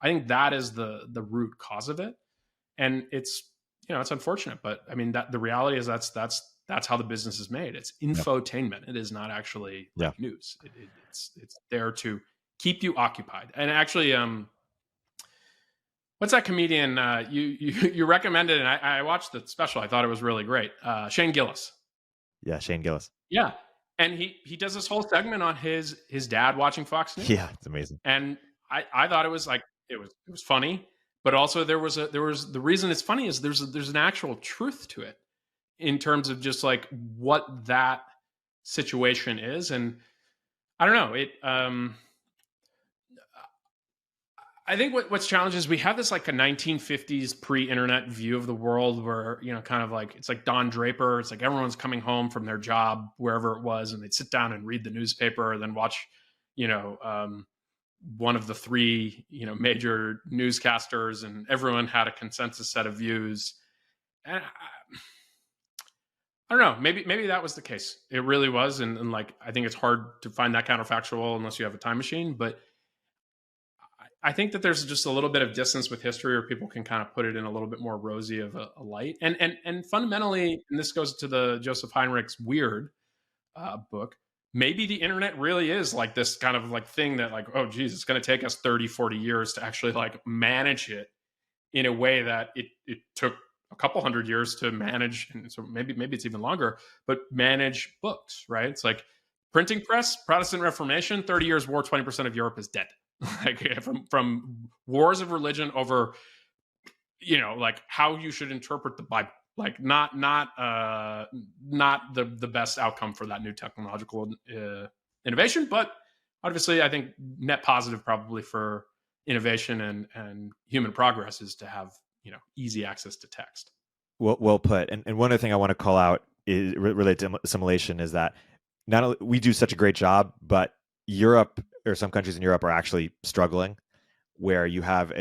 I think that is the root cause of it. And it's unfortunate, but I mean, that the reality is that's how the business is made. It's infotainment. It is not actually like news. It's there to keep you occupied. And actually, what's that comedian you recommended? And I watched the special. I thought it was really great. Shane Gillis. Yeah, Shane Gillis. Yeah. And he does this whole segment on his dad watching Fox News. Yeah, it's amazing. And I thought it was like it was funny, but also there was the reason it's funny is there's an actual truth to it in terms of just like what that situation is. And I don't know, I think what's challenging is we have this like a 1950s pre-internet view of the world where, kind of like, it's like Don Draper. It's like everyone's coming home from their job, wherever it was, and they'd sit down and read the newspaper and then watch, one of the three, major newscasters, and everyone had a consensus set of views. And I don't know, maybe that was the case. It really was. And like, I think it's hard to find that counterfactual unless you have a time machine, but I think that there's just a little bit of distance with history where people can kind of put it in a little bit more rosy of a light. And fundamentally, and this goes to the Joseph Heinrich's Weird book, maybe the internet really is like this kind of like thing that like, oh, geez, it's going to take us 30, 40 years to actually like manage it in a way that it took a couple hundred years to manage. And so maybe it's even longer, but manage books, right? It's like printing press, Protestant Reformation, 30 years war, 20% of Europe is dead. Like from wars of religion over, like how you should interpret the Bible, like not the best outcome for that new technological innovation, but obviously I think net positive probably for innovation and human progress is to have, easy access to text. Well put. And one other thing I want to call out is related to assimilation is that not only we do such a great job, but Europe or some countries in Europe are actually struggling, where you have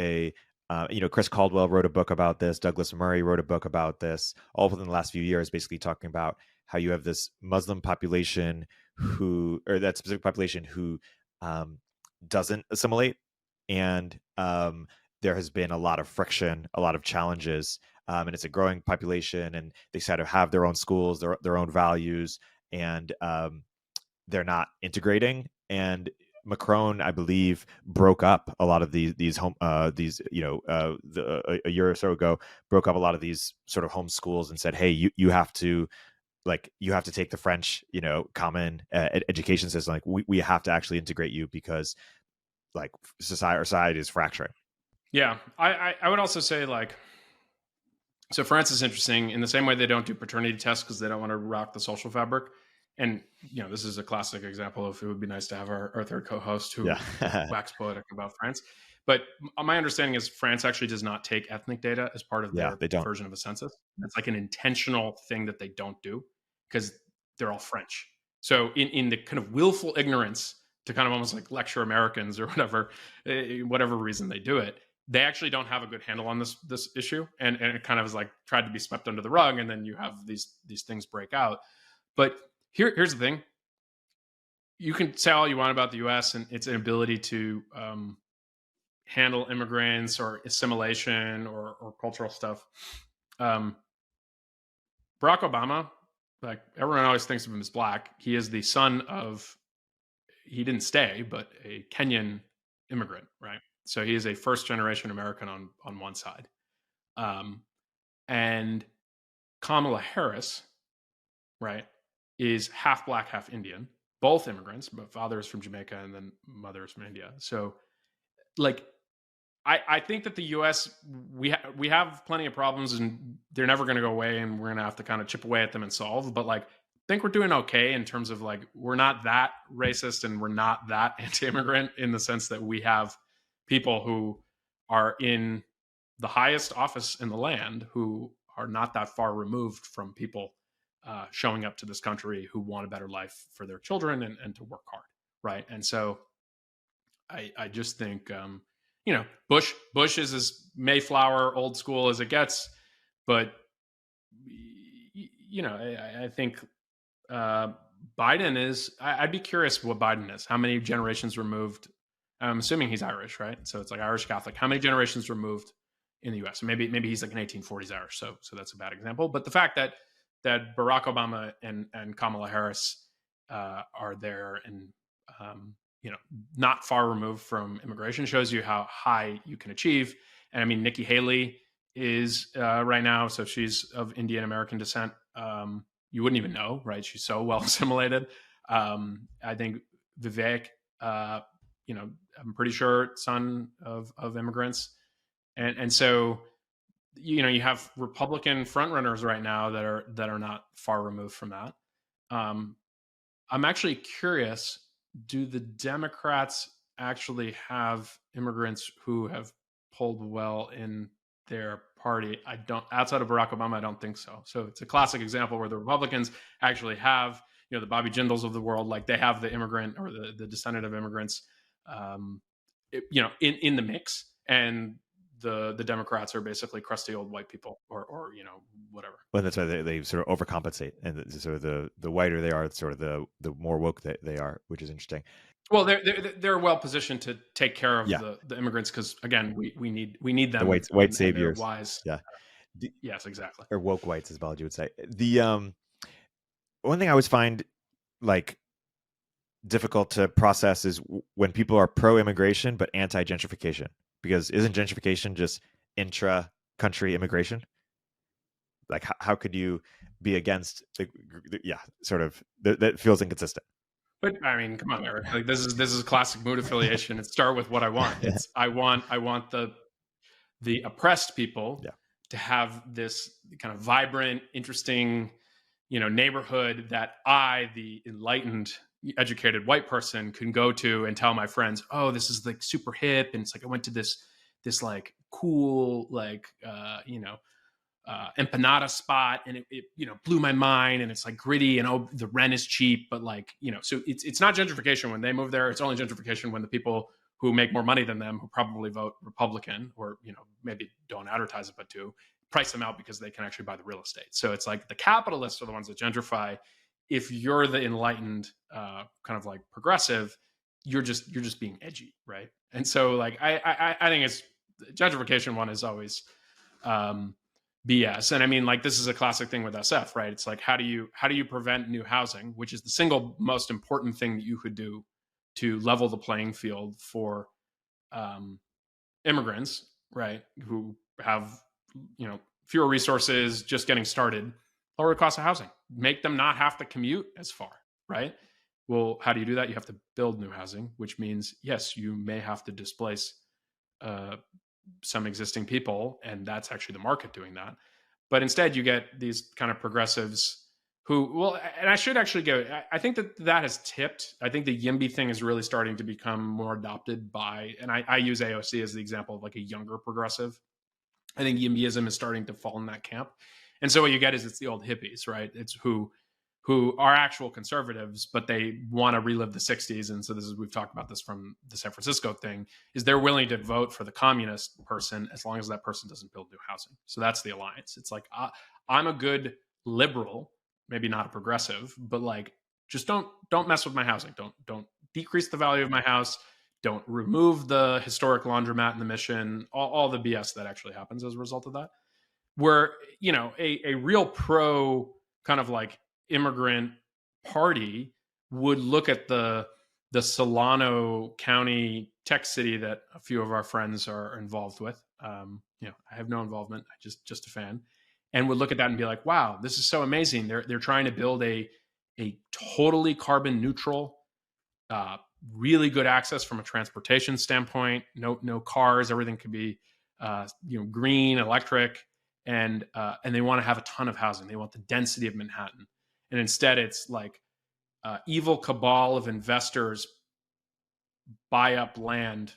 Chris Caldwell wrote a book about this. Douglas Murray wrote a book about this, all within the last few years, basically talking about how you have this Muslim population that specific population who doesn't assimilate. And there has been a lot of friction, a lot of challenges. And it's a growing population, and they sort of have their own schools, their own values, and they're not integrating. And Macron, I believe, broke up a lot of a year or so ago, broke up a lot of these sort of home schools and said, hey, you have to take the French, common education system. Like we have to actually integrate you because like society is fracturing. Yeah. I would also say so France is interesting in the same way they don't do paternity tests because they don't want to rock the social fabric. And, this is a classic example of it would be nice to have our third co-host who wax poetic about France. But my understanding is France actually does not take ethnic data as part of their version of a census. It's like an intentional thing that they don't do because they're all French. So in the kind of willful ignorance to kind of almost like lecture Americans or whatever reason they do it, they actually don't have a good handle on this issue. And it kind of is like tried to be swept under the rug. And then you have these things break out. But here's the thing. You can say all you want about the U.S. and its inability to handle immigrants or assimilation or cultural stuff. Barack Obama, like everyone always thinks of him as black. He is the son of, he didn't stay, but a Kenyan immigrant, right? So he is a first generation American on one side. And Kamala Harris, right, is half black, half Indian, both immigrants, but father is from Jamaica and then mother is from India. So I think that the U.S., we have plenty of problems and they're never going to go away and we're going to have to kind of chip away at them and solve. But I think we're doing okay in terms of we're not that racist and we're not that anti-immigrant in the sense that we have people who are in the highest office in the land who are not that far removed from people showing up to this country who want a better life for their children and to work hard, right? And so I just think Bush is as Mayflower old school as it gets, but I think Biden is. I'd be curious what Biden is. How many generations removed? I'm assuming he's Irish, right? So it's like Irish Catholic. How many generations removed in the U.S.? Maybe he's like an 1840s Irish. So that's a bad example. But the fact that Barack Obama and Kamala Harris are there and not far removed from immigration shows you how high you can achieve. And I mean, Nikki Haley is right now, so she's of Indian American descent. You wouldn't even know, right? She's so well assimilated. I think Vivek, I'm pretty sure son of immigrants, and so you have Republican frontrunners right now that are not far removed from that. I'm actually curious. Do the Democrats actually have immigrants who have polled well in their party? I don't, outside of Barack Obama, I don't think so. So it's a classic example where the Republicans actually have, the Bobby Jindals of the world, they have the immigrant or the descendant of immigrants, in the mix, and the Democrats are basically crusty old white people or whatever. Well, that's why they sort of overcompensate, and sort of the whiter they are, sort of the more woke they are, which is interesting. Well, they're well positioned to take care of the immigrants because again, we need them. The white saviors, wise. Yeah. Yes, exactly. Or woke whites, as Balaji would say. The one thing I always find difficult to process is when people are pro-immigration but anti-gentrification, because isn't gentrification just intra-country immigration? How could you be against that feels inconsistent. But I mean, come on, Erik. This is classic mood affiliation. It start with what I want. It's I want the oppressed people to have this kind of vibrant, interesting, neighborhood that I, the enlightened, educated white person can go to and tell my friends, oh, this is like super hip, and it's like I went to this like cool like empanada spot, and it blew my mind, and it's like gritty, and oh, the rent is cheap, but like so it's not gentrification when they move there. It's only gentrification when the people who make more money than them, who probably vote Republican, or maybe don't advertise it but do, price them out because they can actually buy the real estate. So it's like the capitalists are the ones that gentrify. If you're the enlightened kind of like progressive, you're just being edgy, right? And so like I think it's gentrification one is always BS. And I mean, like, this is a classic thing with SF, right? It's like, how do you prevent new housing, which is the single most important thing that you could do to level the playing field for immigrants, right? Who have, fewer resources, just getting started. Lower the cost of housing, make them not have to commute as far, right? Well, how do you do that? You have to build new housing, which means, yes, you may have to displace some existing people, and that's actually the market doing that. But instead, you get these kind of progressives who, well, and I should actually go, I think that has tipped. I think the YIMBY thing is really starting to become more adopted by, and I use AOC as the example of like a younger progressive. I think YIMBYism is starting to fall in that camp. And so what you get is it's the old hippies, right? It's who are actual conservatives, but they want to relive the 60s. And so we've talked about this from the San Francisco thing, is they're willing to vote for the communist person as long as that person doesn't build new housing. So that's the alliance. It's like, I'm a good liberal, maybe not a progressive, but like, just don't mess with my housing. Don't decrease the value of my house. Don't remove the historic laundromat in the Mission, all the BS that actually happens as a result of that. Where, a real pro kind of like immigrant party would look at the Solano County tech city that a few of our friends are involved with. I have no involvement, I just a fan, and would look at that and be like, wow, this is so amazing. They're trying to build a totally carbon neutral, really good access from a transportation standpoint. No cars, everything could be green, electric, and they want to have a ton of housing. They want the density of Manhattan, and instead it's like evil cabal of investors buy up land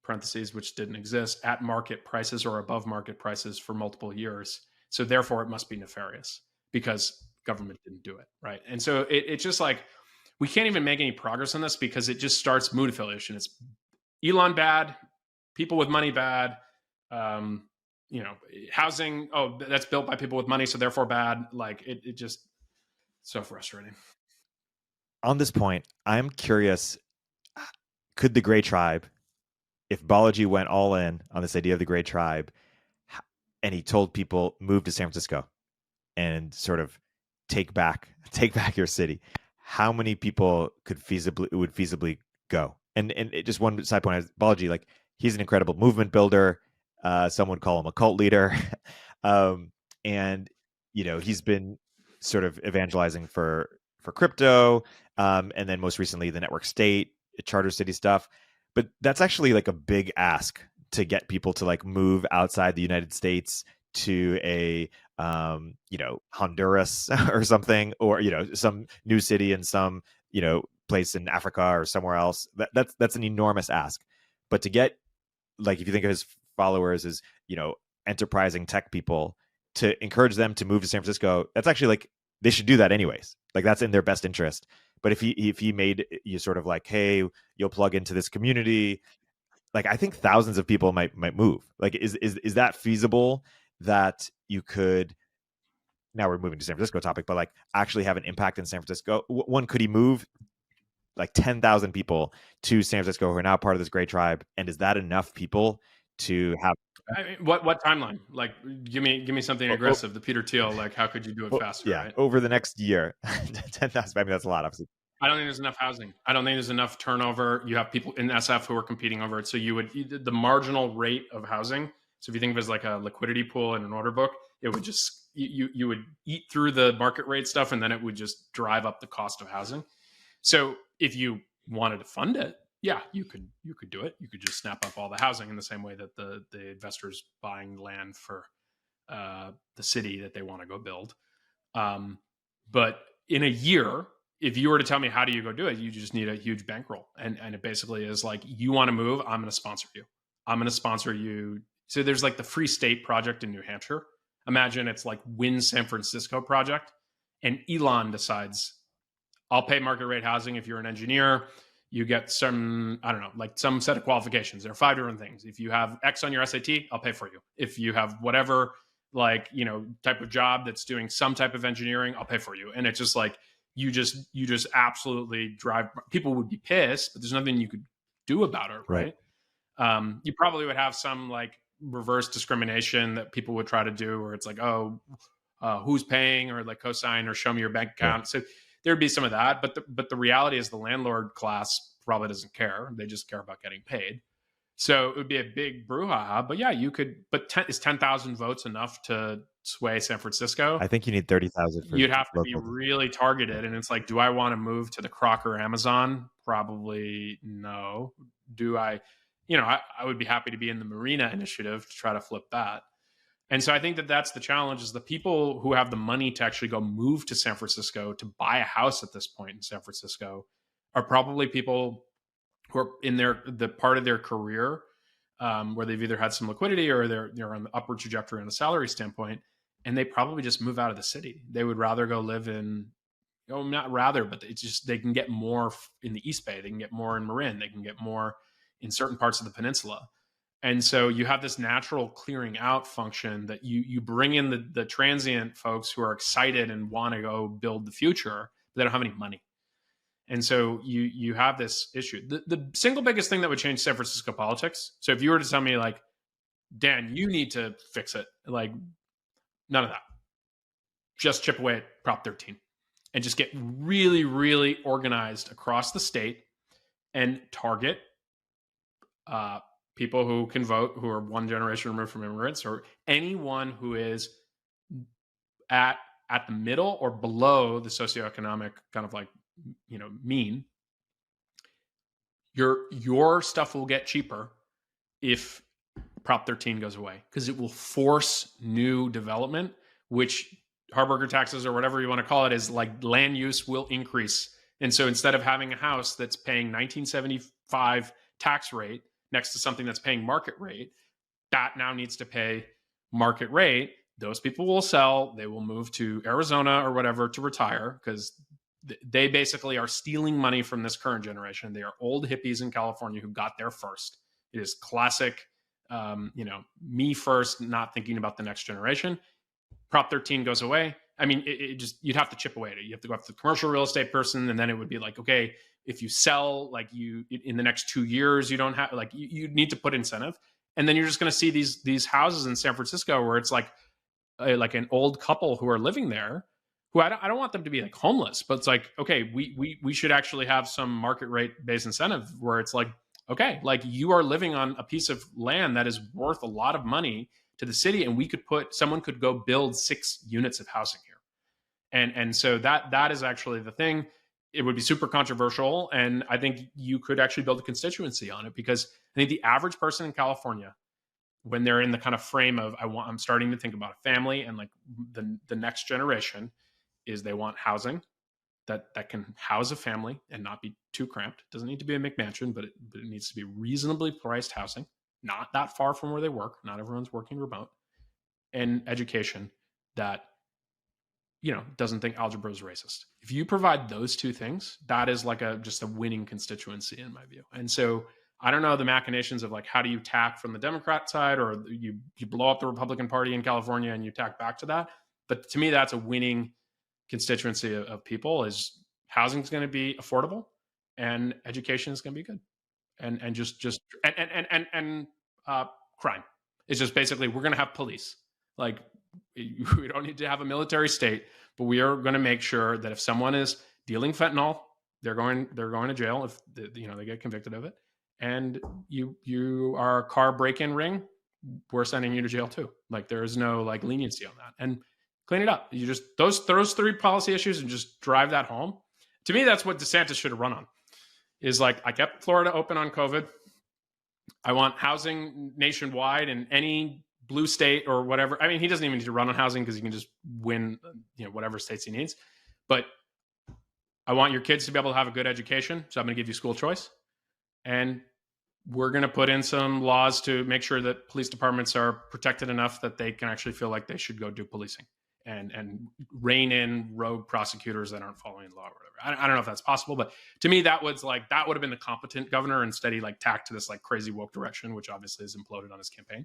(parentheses which didn't exist) at market prices or above market prices for multiple years. So therefore, it must be nefarious because government didn't do it, right? And so it's just like we can't even make any progress on this because it just starts mood affiliation. It's Elon bad, people with money bad. Housing, oh, that's built by people with money, so therefore bad. Like it just so frustrating. On this point, I'm curious, could the Gray Tribe, if Balaji went all in on this idea of the Gray Tribe and he told people move to San Francisco and sort of take back your city, how many people would feasibly go? And just one side point is Balaji, like, he's an incredible movement builder. Some would call him a cult leader. And he's been sort of evangelizing for crypto, and then most recently the network state, charter city stuff. But that's actually like a big ask to get people to like move outside the United States to a Honduras or something, or some new city in some place in Africa or somewhere else. That's an enormous ask. But to get, like, if you think of his followers as enterprising tech people, to encourage them to move to San Francisco, that's actually like, they should do that anyways. Like, that's in their best interest. But if he made you sort of like, hey, you'll plug into this community, like, I think thousands of people might move. Like, is that feasible, that you could, now we're moving to San Francisco topic, but like actually have an impact in San Francisco? One, could he move like 10,000 people to San Francisco who are now part of this Gray Tribe? And is that enough people to have? I mean, what timeline? Like, give me something aggressive. The Peter Thiel, like, how could you do it faster? Yeah, right? Over the next year. 10,000. I mean, that's a lot, obviously. I don't think there's enough housing. I don't think there's enough turnover. You have people in SF who are competing over it. So the marginal rate of housing. So if you think of it as like a liquidity pool in an order book, it would just, you would eat through the market rate stuff, and then it would just drive up the cost of housing. So if you wanted to fund it, yeah, you could do it. You could just snap up all the housing in the same way that the investors buying land for the city that they want to go build. But in a year, if you were to tell me how do you go do it, you just need a huge bankroll. And it basically is like, you want to move, I'm going to sponsor you. I'm going to sponsor you. So there's like the Free State Project in New Hampshire. Imagine it's like Win San Francisco project. And Elon decides, I'll pay market rate housing if you're an engineer. You get some, I don't know, like some set of qualifications. There are 5 different things. If you have X on your SAT, I'll pay for you. If you have whatever, like, you know, type of job that's doing some type of engineering, I'll pay for you. And it's just like, you just absolutely drive. People would be pissed, but there's nothing you could do about it, right? You probably would have some like reverse discrimination that people would try to do, where it's like, oh, who's paying, or like cosign, or show me your bank account. So there'd be some of that, but the reality is the landlord class probably doesn't care. They just care about getting paid. So it would be a big brouhaha. But yeah, you could. But is 10,000 votes enough to sway San Francisco? I think you need 30,000. You'd have to be really targeted, and it's like, do I want to move to the Crocker Amazon? Probably no. Do I? You know, I would be happy to be in the Marina initiative to try to flip that. And so I think that that's the challenge, is the people who have the money to actually go move to San Francisco to buy a house at this point in San Francisco are probably people who are in the part of their career where they've either had some liquidity, or they're on the upward trajectory on the salary standpoint, and they probably just move out of the city. They would rather go live in, not rather, but it's just, they can get more in the East Bay. They can get more in Marin. They can get more in certain parts of the peninsula. And so you have this natural clearing out function that you bring in the transient folks who are excited and want to go build the future, but they don't have any money. And so you have this issue. The single biggest thing that would change San Francisco politics. So if you were to tell me like, Dan, you need to fix it, like, none of that. Just chip away at Prop 13 and just get really, really organized across the state and target people who can vote, who are one generation removed from immigrants, or anyone who is at the middle or below the socioeconomic kind of like, you know, mean. Your stuff will get cheaper if Prop 13 goes away, because it will force new development, which Harburger taxes, or whatever you want to call it, is like land use will increase. And so instead of having a house that's paying 1975 tax rate next to something that's paying market rate, that now needs to pay market rate. Those people will sell. They will move to Arizona or whatever to retire, because they basically are stealing money from this current generation. They are old hippies in California who got there first. It is classic, me first, not thinking about the next generation. Prop 13 goes away. I mean, it just, you'd have to chip away at it. You have to go after the commercial real estate person, and then it would be like, okay, if you sell, like, you in the next 2 years, you don't have, like, you need to put incentive, and then you're just going to see these houses in San Francisco where it's like an old couple who are living there, who I don't want them to be like homeless, but it's like, okay, we should actually have some market rate based incentive where it's like, okay, like, you are living on a piece of land that is worth a lot of money to the city, and someone could go build 6 units of housing here. And so that is actually the thing. It would be super controversial, and I think you could actually build a constituency on it, because I think the average person in California, when they're in the kind of frame of I'm starting to think about a family and like the next generation, is they want housing that can house a family and not be too cramped. It doesn't need to be a McMansion, but it needs to be reasonably priced housing, not that far from where they work. Not everyone's working remote. And education that, doesn't think algebra is racist. If you provide those 2 things, that is like just a winning constituency in my view. And so I don't know the machinations of like, how do you tack from the Democrat side, or you blow up the Republican Party in California and you tack back to that. But to me, that's a winning constituency of people. Is housing is going to be affordable, and education is going to be good, and crime is just basically, we're going to have police. Like, we don't need to have a military state, but we are going to make sure that if someone is dealing fentanyl, they're going to jail if they get convicted of it. And you are a car break-in ring, we're sending you to jail too. Like, there is no like leniency on that. And clean it up. You just those 3 policy issues and just drive that home. To me, that's what DeSantis should have run on. Is like, I kept Florida open on COVID. I want housing nationwide in any blue state or whatever. I mean, he doesn't even need to run on housing, because he can just win, whatever states he needs. But I want your kids to be able to have a good education, so I'm going to give you school choice. And we're going to put in some laws to make sure that police departments are protected enough that they can actually feel like they should go do policing and rein in rogue prosecutors that aren't following the law or whatever. I don't know if that's possible, but to me, that would have been the competent governor. Instead, he tacked to this crazy woke direction, which obviously has imploded on his campaign.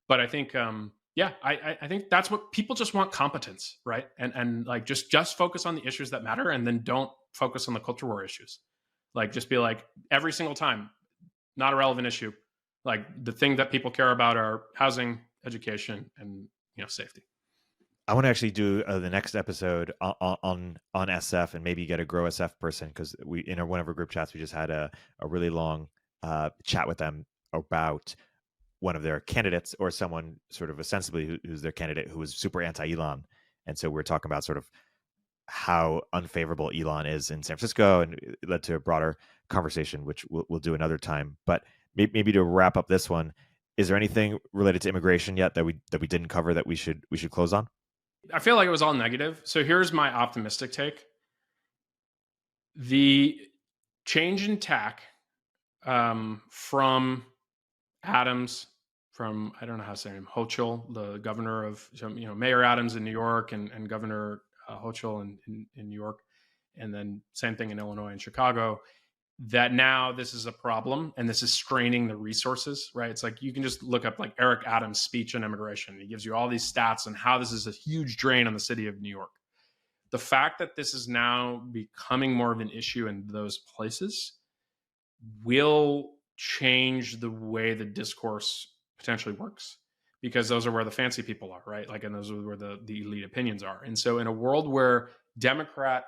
But I think, I think that's what people just want: competence, right? And just focus on the issues that matter, and then don't focus on the culture war issues. Just be every single time, not a relevant issue. The thing that people care about are housing, education, and safety. I want to actually do the next episode on SF and maybe get a Grow SF person, because we in one of our group chats we just had a really long chat with them about one of their candidates, or someone sort of ostensibly who's their candidate, who was super anti-Elon. And so we're talking about sort of how unfavorable Elon is in San Francisco, and it led to a broader conversation, which we'll do another time. But maybe to wrap up this one, is there anything related to immigration yet that we didn't cover that we should close on? I feel like it was all negative. So here's my optimistic take. The change in tack from Adams, from, I don't know how to say him, Hochul, the governor of, Mayor Adams in New York, and Governor Hochul in New York, and then same thing in Illinois and Chicago, that now this is a problem and this is straining the resources, right? It's you can just look up Eric Adams' speech on immigration. He gives you all these stats on how this is a huge drain on the city of New York. The fact that this is now becoming more of an issue in those places will change the way the discourse potentially works, because those are where the fancy people are, right? And those are where the elite opinions are. And so in a world where Democrat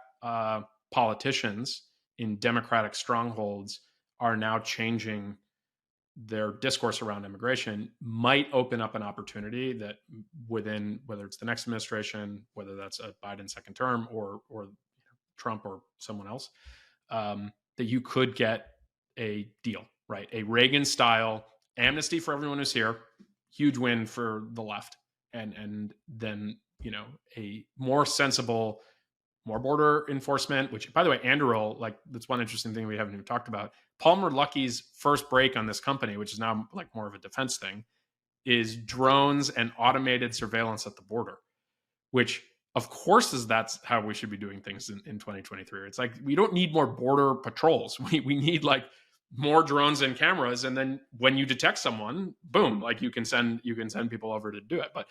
politicians in Democratic strongholds are now changing their discourse around immigration, might open up an opportunity that within, whether it's the next administration, whether that's a Biden second term or Trump or someone else, that you could get a deal, right? A Reagan style amnesty for everyone who's here, huge win for the left, and then a more sensible, more border enforcement. Which, by the way, Anduril, that's one interesting thing we haven't even talked about. Palmer Luckey's first break on this company, which is now more of a defense thing, is drones and automated surveillance at the border, which of course that's how we should be doing things in 2023. It's we don't need more border patrols. We need more drones and cameras, and then when you detect someone, boom, you can send people over to do it. But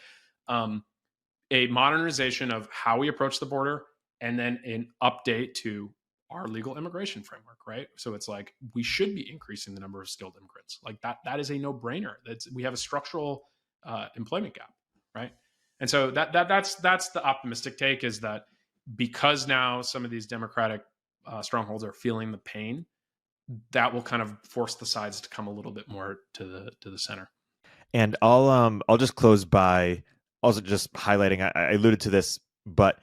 a modernization of how we approach the border, and then an update to our legal immigration framework, right? So it's we should be increasing the number of skilled immigrants. That is a no-brainer. We have a structural employment gap, right? And so that's the optimistic take, is that because now some of these Democratic strongholds are feeling the pain, that will kind of force the sides to come a little bit more to the center. And I'll just close by also just highlighting, I alluded to this, but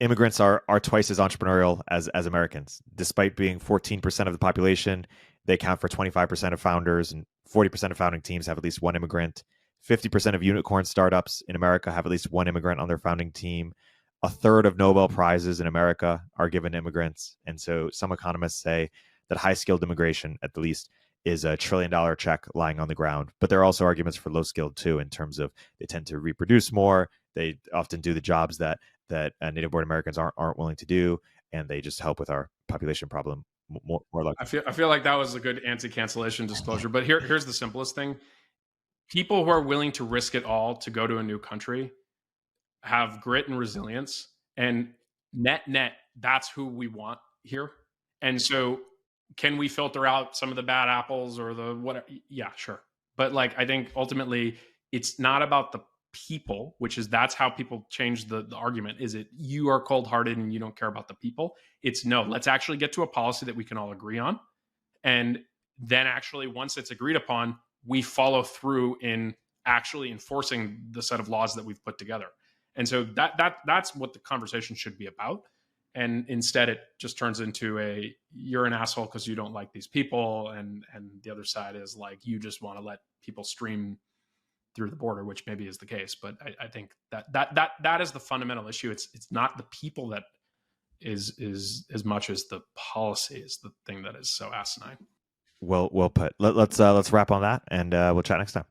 immigrants are twice as entrepreneurial as Americans. Despite being 14% of the population, they account for 25% of founders, and 40% of founding teams have at least one immigrant. 50% of unicorn startups in America have at least one immigrant on their founding team. A third of Nobel Prizes in America are given to immigrants. And so some economists say that high-skilled immigration, at the least, is $1 trillion check lying on the ground. But there are also arguments for low-skilled too, in terms of they tend to reproduce more. They often do the jobs that native-born Americans aren't willing to do, and they just help with our population problem more likely. I feel like that was a good anti-cancellation disclosure. But here's the simplest thing: people who are willing to risk it all to go to a new country have grit and resilience, and net, that's who we want here. And so, can we filter out some of the bad apples or the whatever? Yeah, sure. But I think ultimately it's not about the people, that's how people change the argument. Is it you are cold-hearted and you don't care about the people? It's no, let's actually get to a policy that we can all agree on. And then actually, once it's agreed upon, we follow through in actually enforcing the set of laws that we've put together. And so that's what the conversation should be about. And instead, it just turns into you're an asshole because you don't like these people, and the other side is you just want to let people stream through the border, which maybe is the case. But I think that is the fundamental issue. It's not the people that is as much as the policy is the thing that is so asinine. Well put. Let's wrap on that, and we'll chat next time.